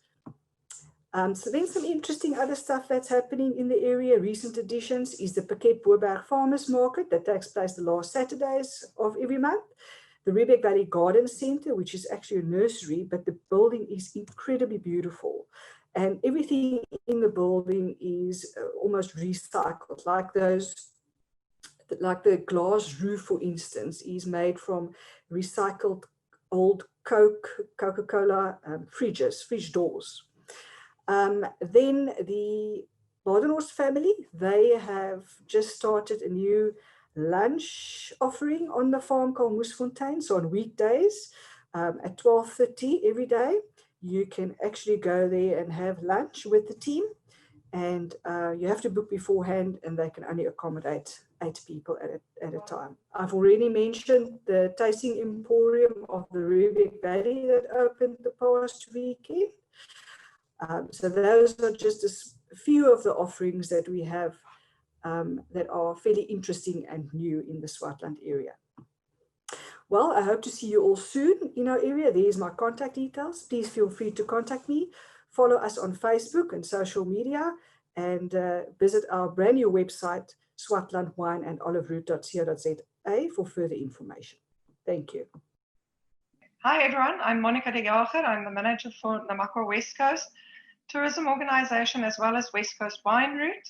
So then some interesting other stuff that's happening in the area. Recent additions is the Piquet Boerberg Farmers Market that takes place the last Saturdays of every month. The Riebeek Valley Garden Center, which is actually a nursery, but the building is incredibly beautiful. And everything in the building is almost recycled, like the glass roof, for instance, is made from recycled old Coca-Cola fridge doors. Then the Badenhorst family, they have just started a new lunch offering on the farm called Moesfontein. So on weekdays at 12:30 every day, you can actually go there and have lunch with the team. And you have to book beforehand, and they can only accommodate 8 people at a time. I've already mentioned the tasting emporium of the Riebeek Valley that opened the past weekend. So those are just a few of the offerings that we have that are fairly interesting and new in the Swartland area. Well, I hope to see you all soon in our area. There's my contact details. Please feel free to contact me. Follow us on Facebook and social media, and visit our brand new website, swartlandwineandoliveroute.co.za, for further information. Thank you. Hi everyone, I'm Monica de Jager. I'm the manager for Namakwa West Coast Tourism Organization as well as West Coast Wine Route.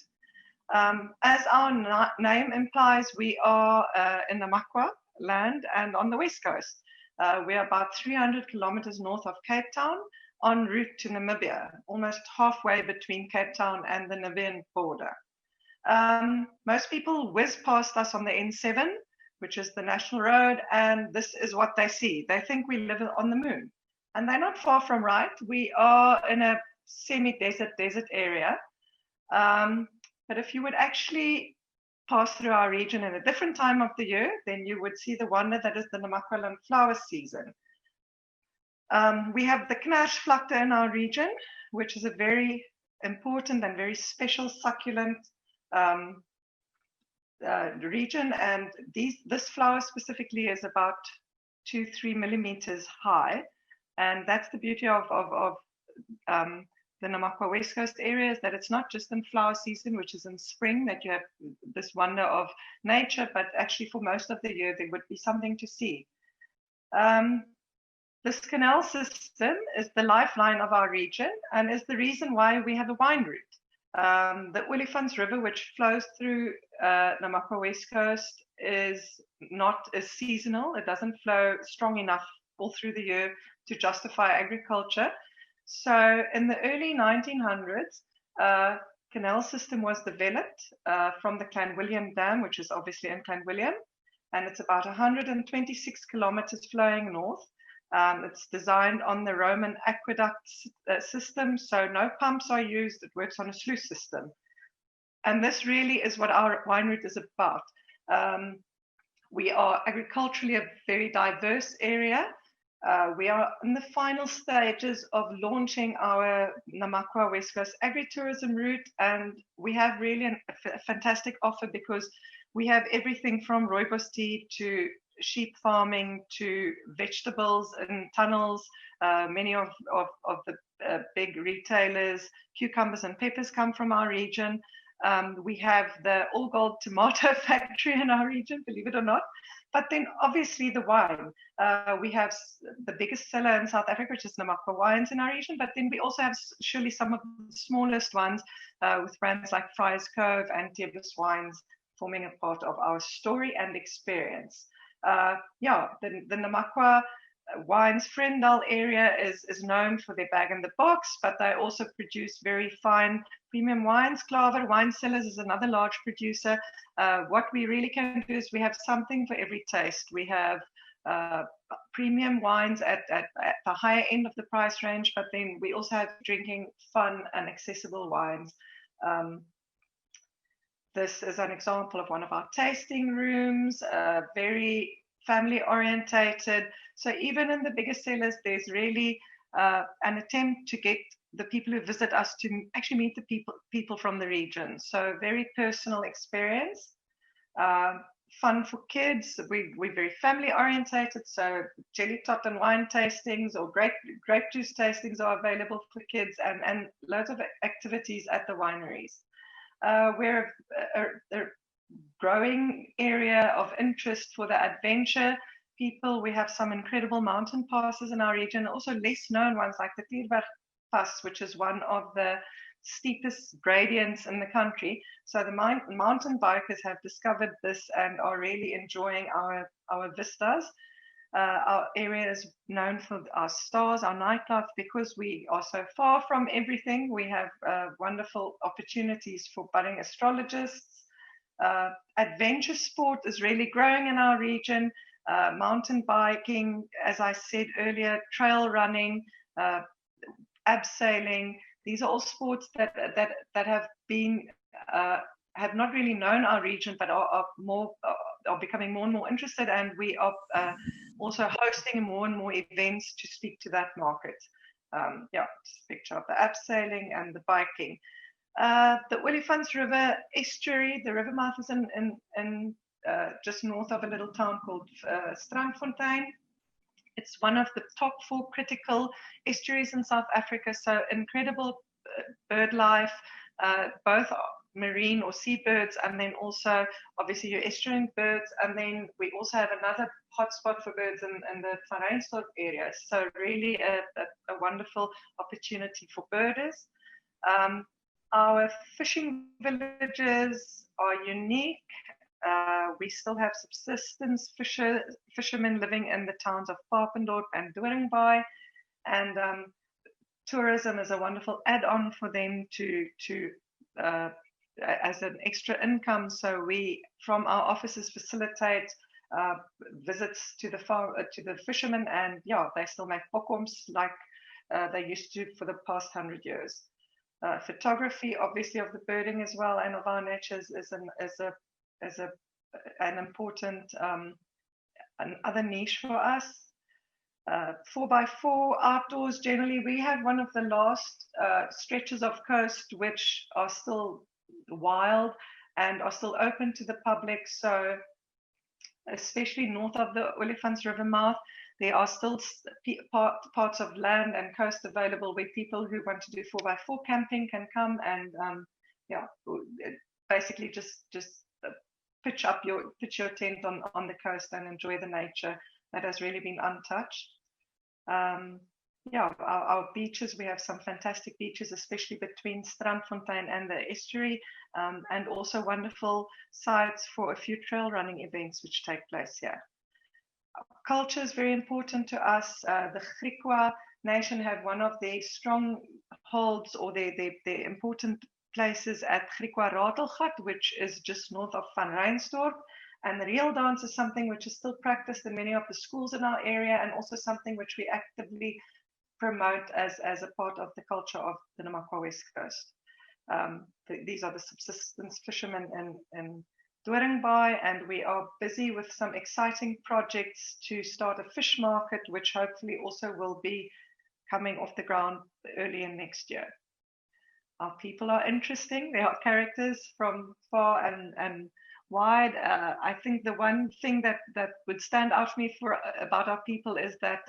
As our name implies, we are in Namakwa land and on the West Coast. We're about 300 kilometers north of Cape Town, en route to Namibia, almost halfway between Cape Town and the Namibian border. Most people whiz past us on the N7 which is the national road, and this is what they see. They think we live on the moon, and they're not far from right. We are in a desert area. But if you would actually pass through our region in a different time of the year, then you would see the wonder that is the Namakwaland flower season. We have the Knarschvlakte in our region, which is a very important and very special succulent region, and this flower specifically is about 2-3 millimeters high, and that's the beauty of the Namakwa West Coast area, is that it's not just in flower season, which is in spring, that you have this wonder of nature, but actually for most of the year there would be something to see. This canal system is the lifeline of our region and is the reason why we have a wine route. The Olifants River, which flows through Namakwa West Coast, is not as seasonal. It doesn't flow strong enough all through the year to justify agriculture. So in the early 1900s, a canal system was developed from the Clanwilliam Dam, which is obviously in Clanwilliam, and it's about 126 kilometers flowing north. It's designed on the Roman aqueduct system, so no pumps are used. It works on a sluice system. And this really is what our wine route is about. We are agriculturally a very diverse area. We are in the final stages of launching our Namakwa West Coast agritourism route, and we have really a fantastic offer because we have everything from rooibos tea to sheep farming to vegetables and tunnels. Many of the big retailers, cucumbers and peppers come from our region. We have the All Gold tomato factory in our region, believe it or not. But then obviously the wine. We have the biggest seller in South Africa, which is Namakwa Wines in our region, but then we also have surely some of the smallest ones with brands like Fry's Cove and Tebus Wines forming a part of our story and experience. The Namakwa Wines Frendal area is known for their bag in the box, but they also produce very fine premium wines. Klaver Wine Cellars is another large producer. What we really can do is we have something for every taste. We have premium wines at the higher end of the price range, but then we also have drinking fun and accessible wines. This is an example of one of our tasting rooms, very family orientated. So even in the bigger sellers, there's really an attempt to get the people who visit us to actually meet the people from the region. So very personal experience, fun for kids. We're very family orientated. So jelly tot and wine tastings or grape juice tastings are available for kids, and loads of activities at the wineries. We're a growing area of interest for the adventure people. We have some incredible mountain passes in our region, also less known ones like the Tierberg Pass, which is one of the steepest gradients in the country. So the mountain bikers have discovered this and are really enjoying our vistas. Our area is known for our stars, our nightlife, because we are so far from everything. We have wonderful opportunities for budding astrologists. Adventure sport is really growing in our region. Mountain biking, as I said earlier, trail running, abseiling. These are all sports that have been have not really known our region, but are becoming more and more interested, and we are also hosting more and more events to speak to that market. Just a picture of the abseiling and the biking. The Olifants River estuary, the river mouth is in just north of a little town called Strandfontein. It's one of the top 4 critical estuaries in South Africa, so incredible bird life, both marine or seabirds, and then also obviously your estuarine birds, and then we also have another hotspot for birds in the Van Reinsdorp area, so really a wonderful opportunity for birders. Our fishing villages are unique. We still have subsistence fishermen living in the towns of Papendorp and Doringbaai, and tourism is a wonderful add-on for them to as an extra income. So we, from our offices, facilitate visits to the farm, to the fishermen, and yeah, they still make pokoms like they used to for the past 100 years. Photography, obviously, of the birding as well and of our nature is an important another niche for us. 4x4 outdoors, generally, we have one of the last stretches of coast which are still wild and are still open to the public. So especially north of the Olifants River mouth, there are still parts of land and coast available where people who want to do 4x4 camping can come and yeah, basically just pitch your tent on the coast and enjoy the nature that has really been untouched. Yeah, our beaches, we have some fantastic beaches, especially between Strandfontein and the estuary, and also wonderful sites for a few trail running events which take place here. Culture is very important to us. The Griqua nation have one of their strongholds or their important places at Griqua Ratelgat, which is just north of Van Reinsdorp. And the reel dance is something which is still practiced in many of the schools in our area, and also something which we actively promote as a part of the culture of the Namakwa West Coast. These are the subsistence fishermen in Doringbaai, and we are busy with some exciting projects to start a fish market, which hopefully also will be coming off the ground early in next year. Our people are interesting. They are characters from far and wide. I think the one thing that would stand out for me about our people is that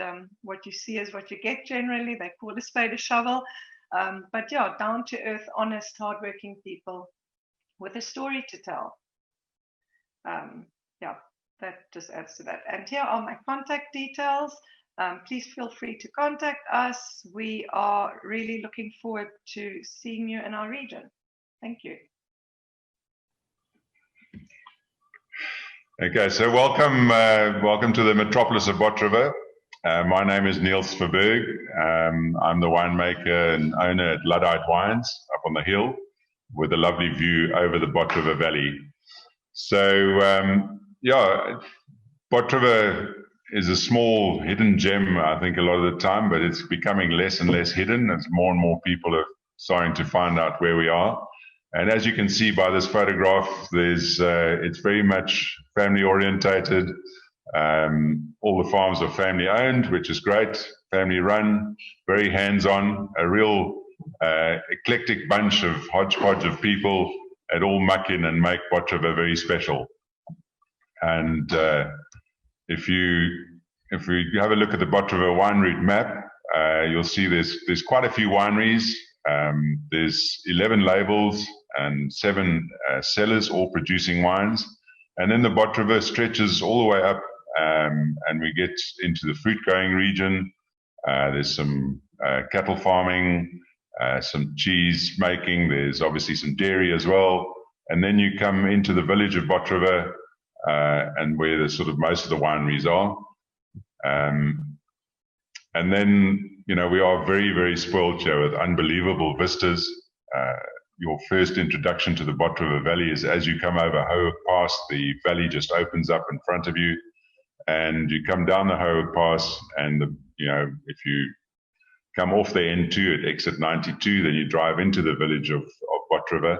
what you see is what you get generally. They call a spade a shovel. But yeah, down to earth, honest, hardworking people with a story to tell. Yeah, that just adds to that. And here are my contact details. Please feel free to contact us. We are really looking forward to seeing you in our region. Thank you. Okay, so welcome to the metropolis of Bottrava. My name is Niels Verberg. I'm the winemaker and owner at Luddite Wines up on the hill with a lovely view over the Bottrava Valley. So, yeah, Bottrava is a small hidden gem, I think, a lot of the time, but it's becoming less and less hidden as more and more people are starting to find out where we are. And as you can see by this photograph, it's very much family orientated. All the farms are family owned, which is great, family run, very hands-on, a real eclectic bunch of hodgepodge of people that all muck in and make Bottrava very special. And if we have a look at the Bottrava wine route map, you'll see there's quite a few wineries. There's 11 labels and 7 cellars, all producing wines. And then the Bottrava stretches all the way up, and we get into the fruit growing region. There's some cattle farming, some cheese making. There's obviously some dairy as well. And then you come into the village of Bottrava, and where the sort of most of the wineries are. And then, you know, we are very, very spoiled here with unbelievable vistas. Your first introduction to the Bottrava Valley is as you come over Howick Pass, the valley just opens up in front of you, and you come down the Howick Pass, and you know, if you come off the N2 at exit 92, then you drive into the village of Bottrava,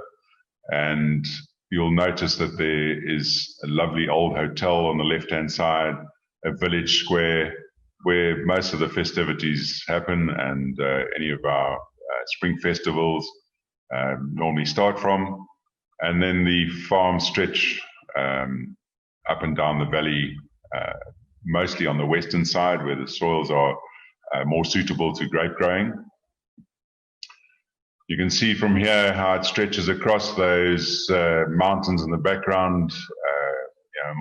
and you'll notice that there is a lovely old hotel on the left-hand side, a village square where most of the festivities happen, and any of our spring festivals normally start from. And then the farm stretch up and down the valley, mostly on the western side where the soils are more suitable to grape growing. You can see from here how it stretches across those mountains in the background.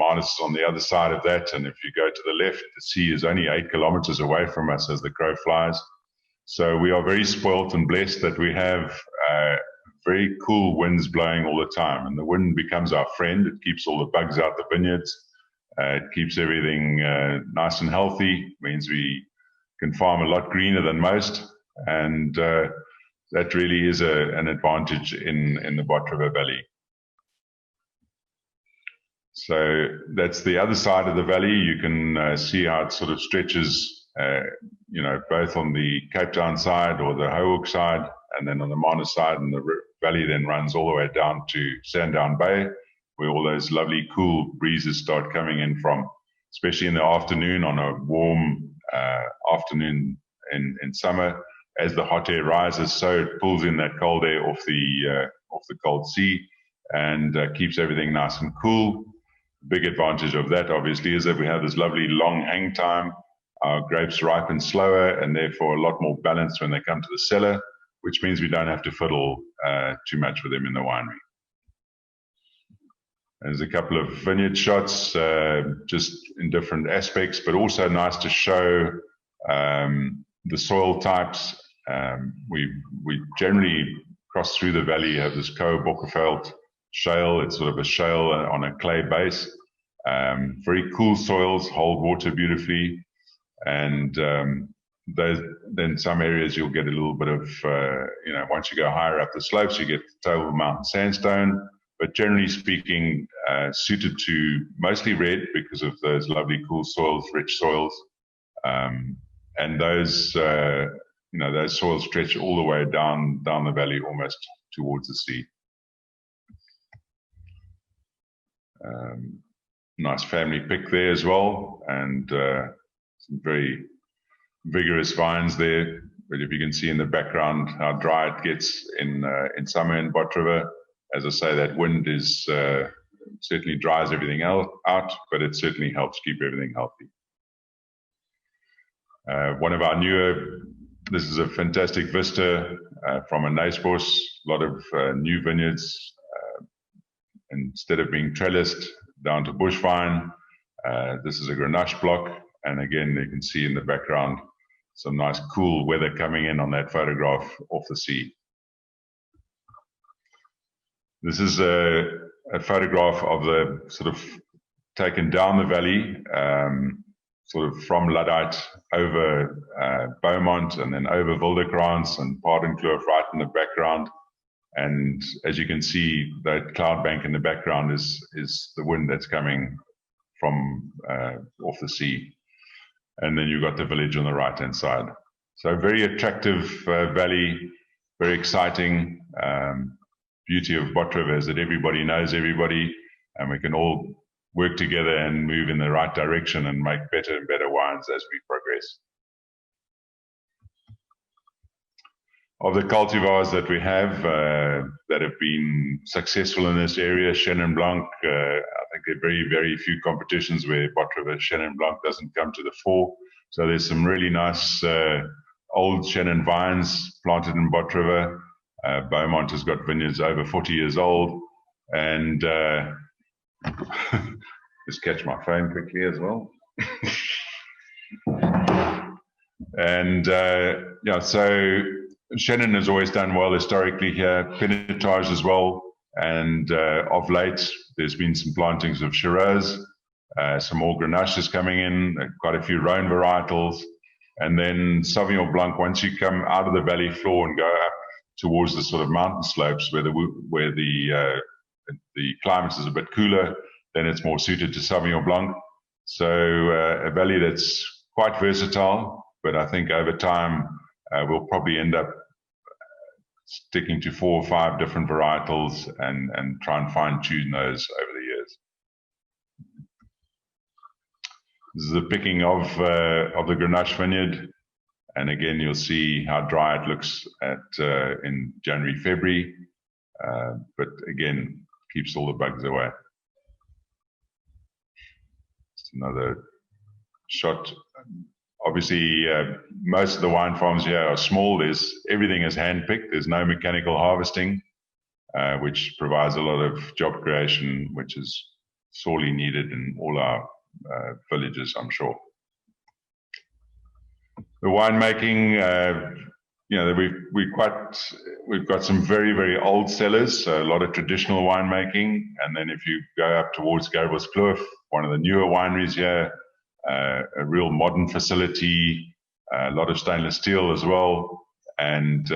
Marnus is on the other side of that, and if you go to the left, the sea is only 8 kilometers away from us as the crow flies. So we are very spoilt and blessed that we have very cool winds blowing all the time, and the wind becomes our friend. It keeps all the bugs out the vineyards. It keeps everything nice and healthy, means we can farm a lot greener than most, and that really is an advantage in the Bottrava Valley. So that's the other side of the valley. You can see how it sort of stretches, you know, both on the Cape Town side or the Howick side, and then on the Mana side, and the valley then runs all the way down to Sandown Bay, where all those lovely cool breezes start coming in from, especially in the afternoon on a warm afternoon in summer. As the hot air rises, so it pulls in that cold air off the cold sea and keeps everything nice and cool. Big advantage of that, obviously, is that we have this lovely long hang time. Our grapes ripen slower and therefore a lot more balanced when they come to the cellar, which means we don't have to fiddle too much with them in the winery. There's a couple of vineyard shots, just in different aspects, but also nice to show the soil types. We generally cross through the valley, have this Koa-Bokkerveld shale. It's sort of a shale on a clay base. Very cool soils, hold water beautifully. And then some areas you'll get a little bit of, you know, once you go higher up the slopes, you get Table Mountain sandstone. But generally speaking, suited to mostly red because of those lovely cool soils, rich soils. And those, you know, those soils stretch all the way down the valley almost towards the sea. Nice family pick there as well, and some very vigorous vines there. But if you can see in the background how dry it gets in summer in Bot River, as I say, that wind is certainly dries everything out, but it certainly helps keep everything healthy. One of our newer, this is a fantastic vista from a Naisbos, a lot of new vineyards. Instead of being trellised down to bush vine, this is a Grenache block. And again, you can see in the background some nice cool weather coming in on that photograph off the sea. This is a photograph of the sort of taken down the valley, sort of from Luddite over Beaumont and then over Wildekrans and Paardenkloof right in the background. And as you can see, that cloud bank in the background is the wind that's coming from off the sea. And then you've got the village on the right-hand side. So very attractive valley, very exciting. Beauty of Bot River is that everybody knows everybody, and we can all work together and move in the right direction and make better and better wines as we progress. Of the cultivars that we have that have been successful in this area, Chenin Blanc, I think there are very, very few competitions where Bot River Chenin Blanc doesn't come to the fore. So there's some really nice old Chenin vines planted in Bot River. Beaumont has got vineyards over 40 years old. And just catch my phone quickly as well. And yeah, so Chenin has always done well historically here, Pinotage as well. And of late, there's been some plantings of Shiraz, some more Grenaches coming in, quite a few Rhone varietals. And then Sauvignon Blanc, once you come out of the valley floor and go up towards the sort of mountain slopes where the climate is a bit cooler, then it's more suited to Sauvignon Blanc. So a valley that's quite versatile, but I think over time we'll probably end up sticking to 4 or 5 different varietals and try and fine tune those over the years. This is a picking of the Grenache vineyard. And again, you'll see how dry it looks in January, February. But again, keeps all the bugs away. Just another shot. Obviously, most of the wine farms here are small. Everything is hand-picked. There's no mechanical harvesting, which provides a lot of job creation, which is sorely needed in all our villages, I'm sure. The winemaking, you know, we've got some very, very old cellars, so a lot of traditional winemaking. And then if you go up towards Gabrielskloof, one of the newer wineries here, a real modern facility, a lot of stainless steel as well. And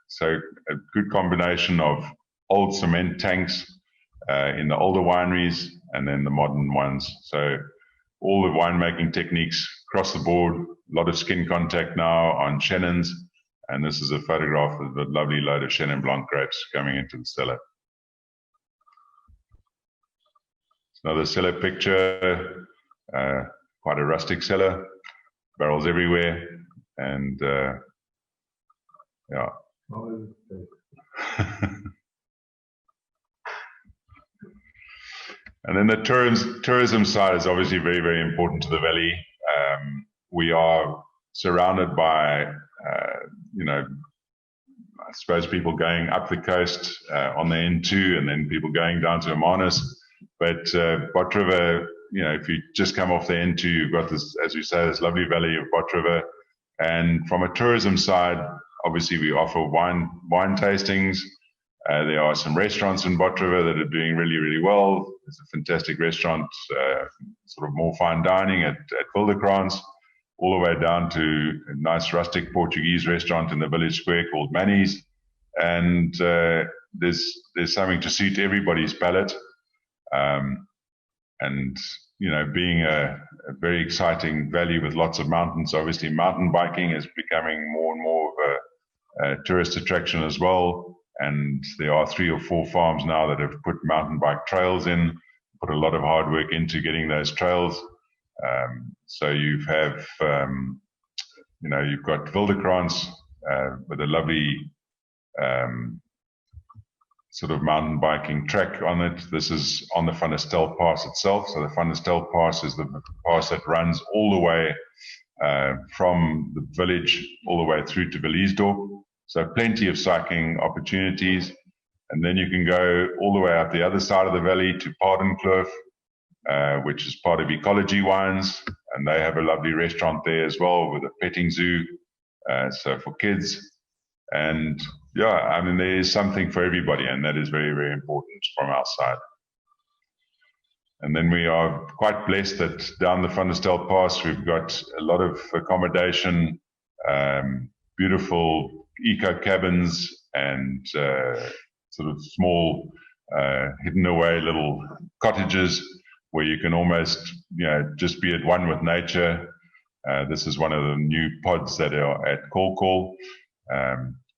so a good combination of old cement tanks in the older wineries and then the modern ones. So all the winemaking techniques across the board, a lot of skin contact now on Chennons. And this is a photograph of the lovely load of Chenin Blanc grapes coming into the cellar. Another cellar picture, quite a rustic cellar, barrels everywhere, and yeah. And then the tourism side is obviously very, very important to the valley. We are surrounded by, you know, I suppose people going up the coast on the N2 and then people going down to Hermanus. But Bot River, you know, if you just come off the N2, you've got this, as we say, this lovely valley of Bot River. And from a tourism side, obviously we offer wine tastings. There are some restaurants in Bot River that are doing really, really well. There's a fantastic restaurant, sort of more fine dining at Wildekrans, all the way down to a nice rustic Portuguese restaurant in the village square called Manny's. And there's something to suit everybody's palate. And, you know, being a very exciting valley with lots of mountains, obviously mountain biking is becoming more and more of a tourist attraction as well. And there are 3 or 4 farms now that have put mountain bike trails in, put a lot of hard work into getting those trails. So you have, you know, you've got Wildekrans with a lovely sort of mountain biking track on it. This is on the Van der Stel Pass itself. So the Van der Stel Pass is the pass that runs all the way from the village all the way through to Valiesdorp. So plenty of cycling opportunities. And then you can go all the way up the other side of the valley to Paardenkloof, which is part of Ecology Wines. And they have a lovely restaurant there as well with a petting zoo. So for kids. And yeah, I mean, there is something for everybody, and that is very, very important from our side. And then we are quite blessed that down the Van der Stel Pass, we've got a lot of accommodation, beautiful eco cabins and sort of small hidden away little cottages where you can almost, you know, just be at one with nature. This is one of the new pods that are at Call.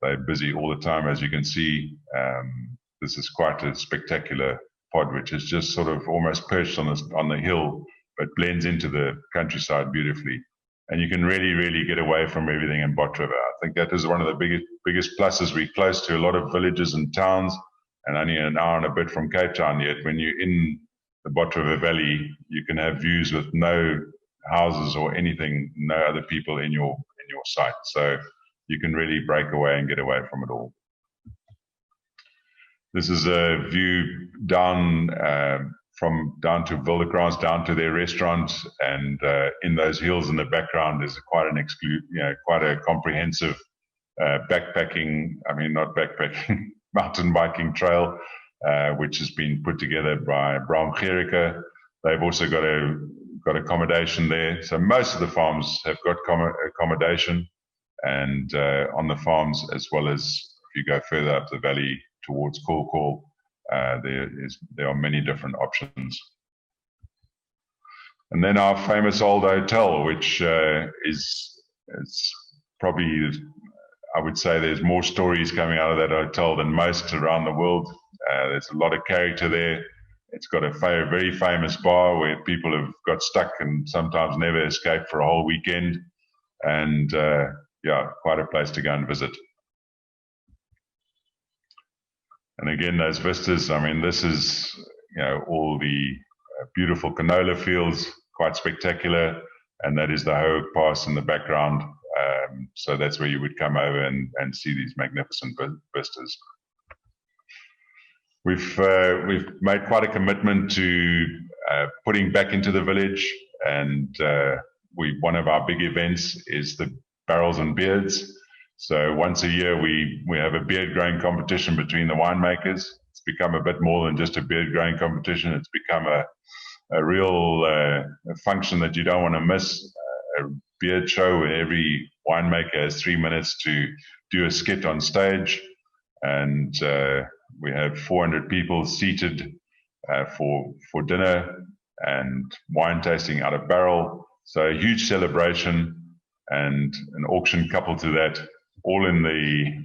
They're busy all the time, as you can see. This is quite a spectacular pod, which is just sort of almost perched on the hill, but blends into the countryside beautifully. And you can really, really get away from everything in Bot River. I think that is one of the biggest pluses. We're close to a lot of villages and towns, and only an hour and a bit from Cape Town. Yet when you're in the Bot River Valley, you can have views with no houses or anything, no other people in your sight. So you can really break away and get away from it all. This is a view down down to Wildekrans, down to their restaurant, and in those hills in the background is quite a comprehensive backpacking. I mean, not backpacking, mountain biking trail, which has been put together by Bram Gericke. They've also got accommodation there. So most of the farms have got accommodation. And on the farms, as well as if you go further up the valley towards Call, there are many different options. And then our famous old hotel, which is probably, I would say there's more stories coming out of that hotel than most around the world. There's a lot of character there. It's got a very famous bar where people have got stuck and sometimes never escaped for a whole weekend. And yeah, quite a place to go and visit. And again, those vistas, I mean, this is, you know, all the beautiful canola fields, quite spectacular. And that is the Hoek Pass in the background. So that's where you would come over and see these magnificent vistas. We've made quite a commitment to putting back into the village. And one of our big events is the Barrels and Beards. So once a year, we have a beard growing competition between the winemakers. It's become a bit more than just a beard growing competition. It's become a real function that you don't want to miss. A beard show where every winemaker has 3 minutes to do a skit on stage. And we have 400 people seated for dinner and wine tasting out of barrel. So a huge celebration and an auction coupled to that, all in the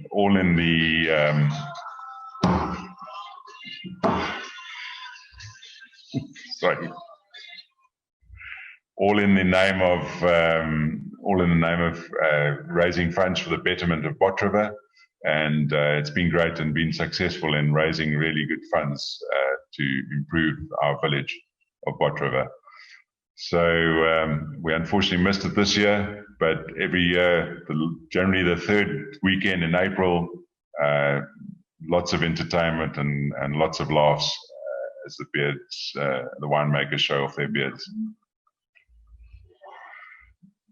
sorry, all in the name of raising funds for the betterment of Bot River. And it's been great and been successful in raising really good funds to improve our village of Bot River. So we unfortunately missed it this year, but every year, generally the third weekend in April, lots of entertainment and lots of laughs as the winemakers show off their beards.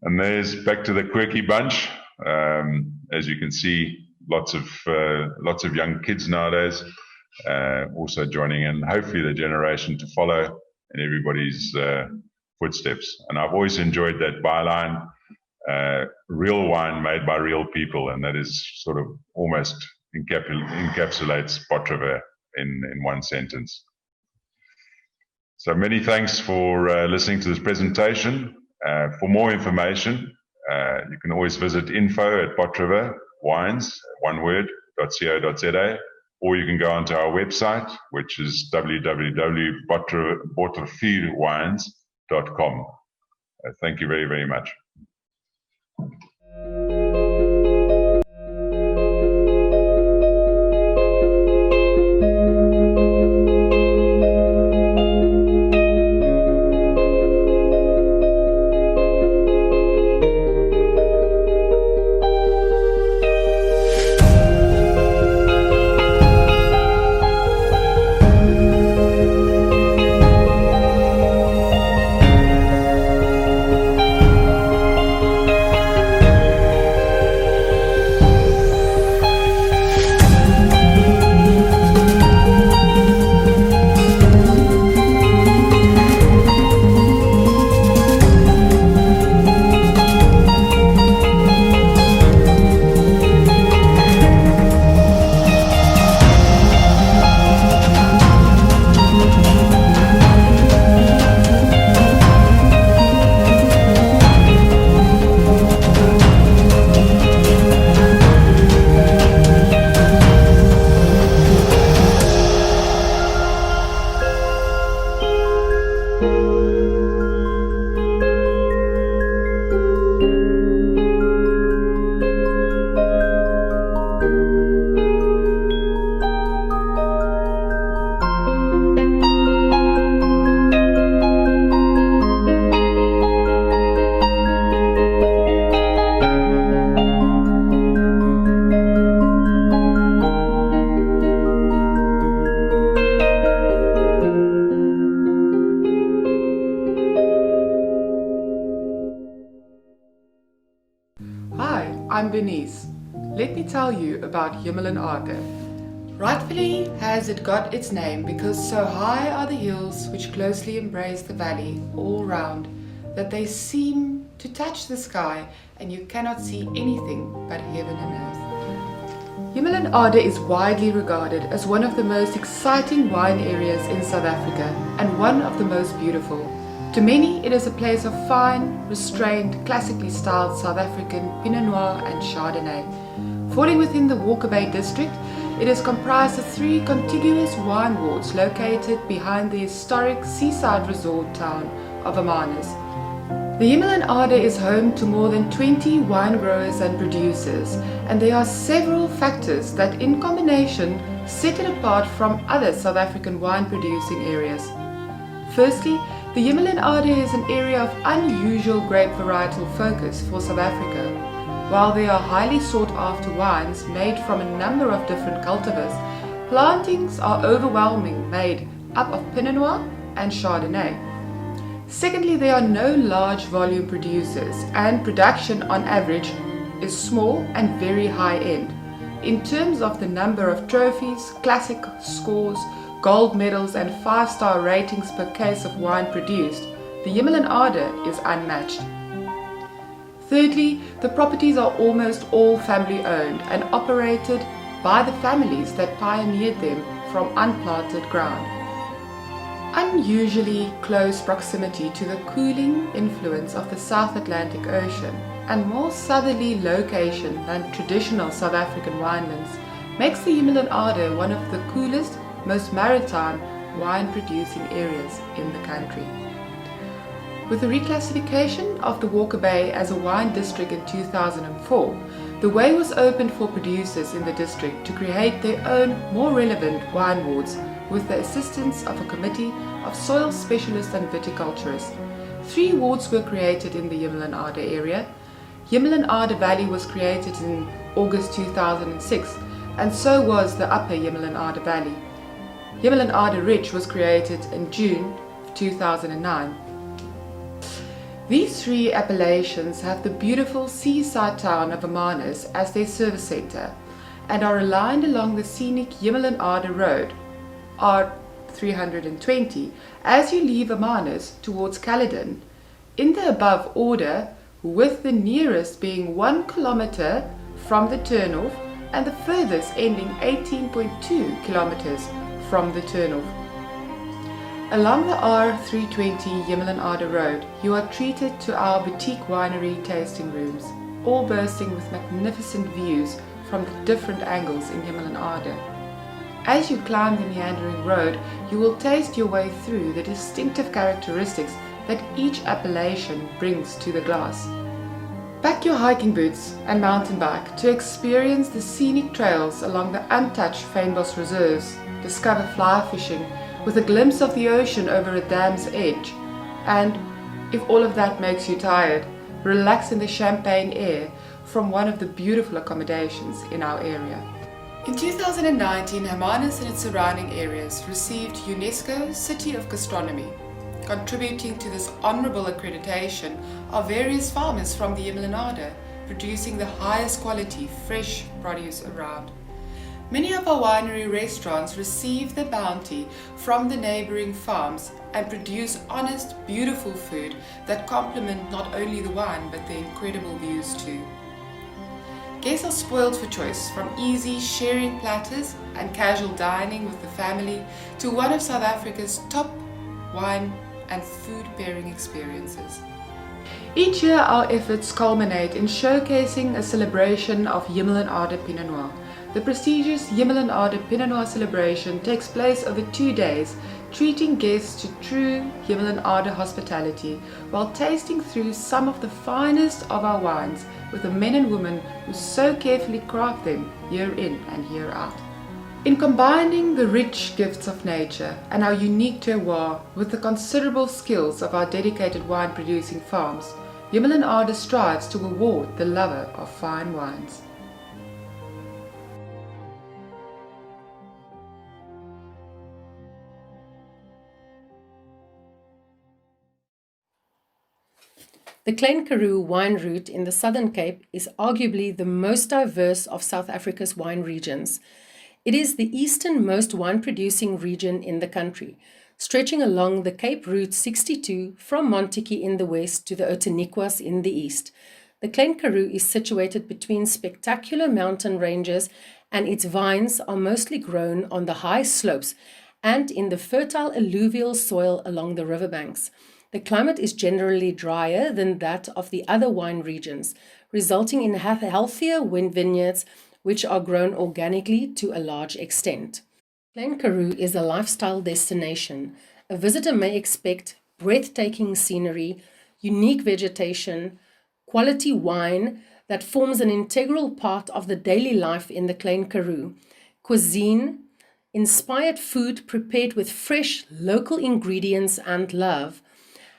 And there's back to the quirky bunch. As you can see, lots of young kids nowadays also joining in. Hopefully, the generation to follow in everybody's footsteps. And I've always enjoyed that byline: real wine made by real people, and that is sort of almost encapsulates Bot River in one sentence. So many thanks for listening to this presentation. For more information, you can always visit info@botriverwines, one word, .co.za, or you can go onto our website, which is www.botriverwines.com. Thank you very, very much. I'm Bernice. Let me tell you about Hemelenade. Rightfully has it got its name because so high are the hills which closely embrace the valley all round that they seem to touch the sky and you cannot see anything but heaven and earth. Hemelenade is widely regarded as one of the most exciting wine areas in South Africa and one of the most beautiful. To many, it is a place of fine, restrained, classically styled South African Pinot Noir and Chardonnay. Falling within the Walker Bay district, it is comprised of 3 contiguous wine wards located behind the historic seaside resort town of Hermanus. The Hemelenade is home to more than 20 wine growers and producers, and there are several factors that in combination set it apart from other South African wine producing areas. Firstly, the Hemelenade is an area of unusual grape varietal focus for South Africa. While there are highly sought after wines made from a number of different cultivars, plantings are overwhelming made up of Pinot Noir and Chardonnay. Secondly, there are no large volume producers and production on average is small and very high end. In terms of the number of trophies, classic scores, gold medals and 5-star ratings per case of wine produced, the Hemelenade is unmatched. Thirdly, the properties are almost all family owned and operated by the families that pioneered them from unplanted ground. Unusually close proximity to the cooling influence of the South Atlantic Ocean and more southerly location than traditional South African winelands makes the Himalayan Ade one of the coolest, most maritime wine-producing areas in the country. With the reclassification of the Walker Bay as a wine district in 2004, the way was opened for producers in the district to create their own more relevant wine wards with the assistance of a committee of soil specialists and viticulturists. 3 wards were created in the Himalayan Ade area. Himalayan Ade Valley was created in August 2006, and so was the Upper Himalayan Ade Valley. Himalayan Ade Ridge was created in June 2009. These 3 appellations have the beautiful seaside town of Hermanus as their service centre and are aligned along the scenic Himalayan Ade Road, R320, as you leave Hermanus towards Caledon, in the above order, with the nearest being 1 kilometre from the turnoff and the furthest ending 18.2 kilometres from the turnoff. Along the R320 Himalayan Ade Road, you are treated to our boutique winery tasting rooms, all bursting with magnificent views from the different angles in Himalayan Ade. As you climb the meandering road, you will taste your way through the distinctive characteristics that each appellation brings to the glass. Pack your hiking boots and mountain bike to experience the scenic trails along the untouched Fynbos reserves, discover fly fishing with a glimpse of the ocean over a dam's edge, and, if all of that makes you tired, relax in the champagne air from one of the beautiful accommodations in our area. In 2019, Hermanus and its surrounding areas received UNESCO City of Gastronomy. Contributing to this honourable accreditation are various farmers from the Himalayan Ade, producing the highest quality fresh produce around. Many of our winery restaurants receive the bounty from the neighbouring farms and produce honest, beautiful food that complement not only the wine but the incredible views too. Guests are spoiled for choice, from easy sharing platters and casual dining with the family to one of South Africa's top wine and food pairing experiences. Each year our efforts culminate in showcasing a celebration of Himalayan Ade Pinot Noir. The prestigious Himalayan Ade Pinot Noir celebration takes place over 2 days, treating guests to true Himalayan Ade hospitality while tasting through some of the finest of our wines with the men and women who so carefully craft them year in and year out. In combining the rich gifts of nature and our unique terroir with the considerable skills of our dedicated wine producing farms, Himalayan Ade strives to award the lover of fine wines. The Klein Karoo wine route in the Southern Cape is arguably the most diverse of South Africa's wine regions. It is the easternmost wine-producing region in the country, stretching along the Cape Route 62 from Montetjie in the west to the Outeniquas in the east. The Klein Karoo is situated between spectacular mountain ranges, and its vines are mostly grown on the high slopes and in the fertile alluvial soil along the riverbanks. The climate is generally drier than that of the other wine regions, resulting in healthier vineyards which are grown organically to a large extent. Klein Karoo is a lifestyle destination. A visitor may expect breathtaking scenery, unique vegetation, quality wine that forms an integral part of the daily life in the Klein Karoo, cuisine, inspired food prepared with fresh local ingredients and love.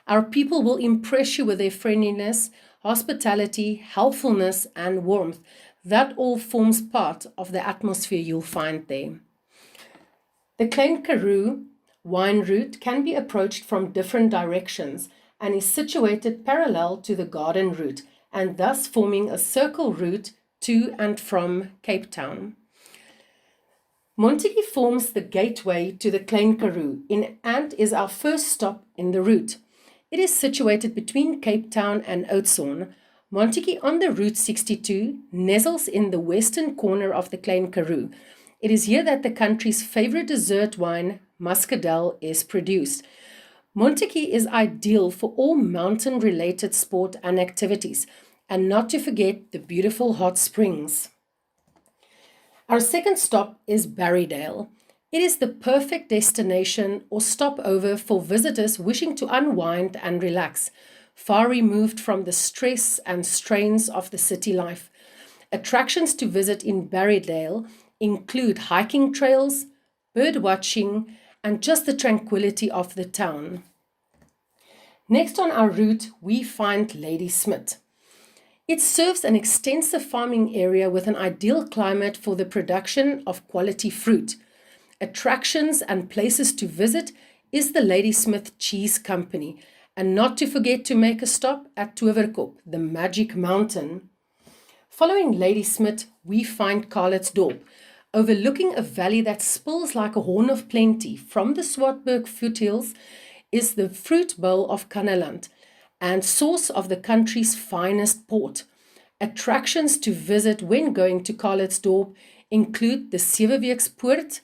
Our people will impress you with their friendliness, hospitality, helpfulness, and warmth. That all forms part of the atmosphere you'll find there. The Klein Karoo wine route can be approached from different directions and is situated parallel to the garden route, and thus forming a circle route to and from Cape Town. Montetjie forms the gateway to the Klein Karoo and is our first stop in the route. It is situated between Cape Town and Oudtshoorn. Montetjie on the Route 62 nestles in the western corner of the Klein Karoo. It is here that the country's favorite dessert wine, muscadel is produced. Montetjie is ideal for all mountain-related sport and activities, and not to forget the beautiful hot springs. Our second stop is Barrydale. It is the perfect destination or stopover for visitors wishing to unwind and relax, far removed from the stress and strains of the city life. Attractions to visit in Barrydale include hiking trails, bird watching, and just the tranquility of the town. Next on our route, we find Ladysmith. It serves an extensive farming area with an ideal climate for the production of quality fruit. Attractions and places to visit is the Ladysmith Cheese Company, and not to forget to make a stop at Towerkop, the magic mountain. Following Ladysmith, we find Calitzdorp, overlooking a valley that spills like a horn of plenty from the Swartberg foothills, is the fruit bowl of Kannaland and source of the country's finest port. Attractions to visit when going to Calitzdorp include the Seweweekspoort,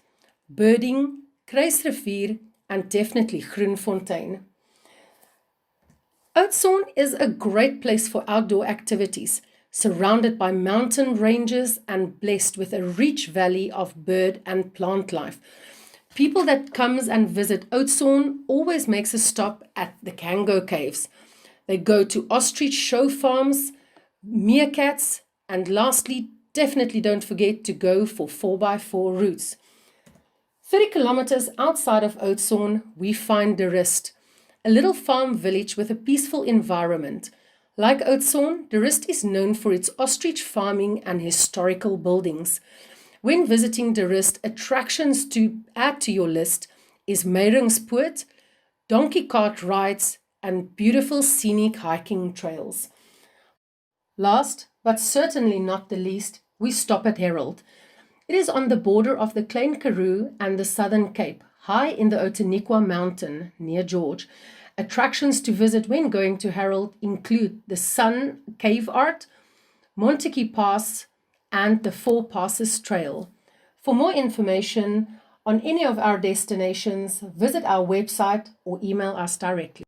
birding, Kruisrivier, and definitely Groenfontein. Oudtshoorn is a great place for outdoor activities, surrounded by mountain ranges and blessed with a rich valley of bird and plant life. People that comes and visit Oudtshoorn always makes a stop at the Kango Caves. They go to ostrich show farms, meerkats, and lastly, definitely don't forget to go for 4x4 routes. 30 kilometers outside of Oudtshoorn, we find De Rust, a little farm village with a peaceful environment. Like Oudtshoorn, De Rust is known for its ostrich farming and historical buildings. When visiting De Rust, attractions to add to your list is Meyringspoort, donkey cart rides, and beautiful scenic hiking trails. Last, but certainly not the least, we stop at Herald. It is on the border of the Klein Karoo and the Southern Cape, high in the Outeniqua Mountain near George. Attractions to visit when going to Herald include the Sun Cave Art, Montetjie Pass, and the Four Passes Trail. For more information on any of our destinations, visit our website or email us directly.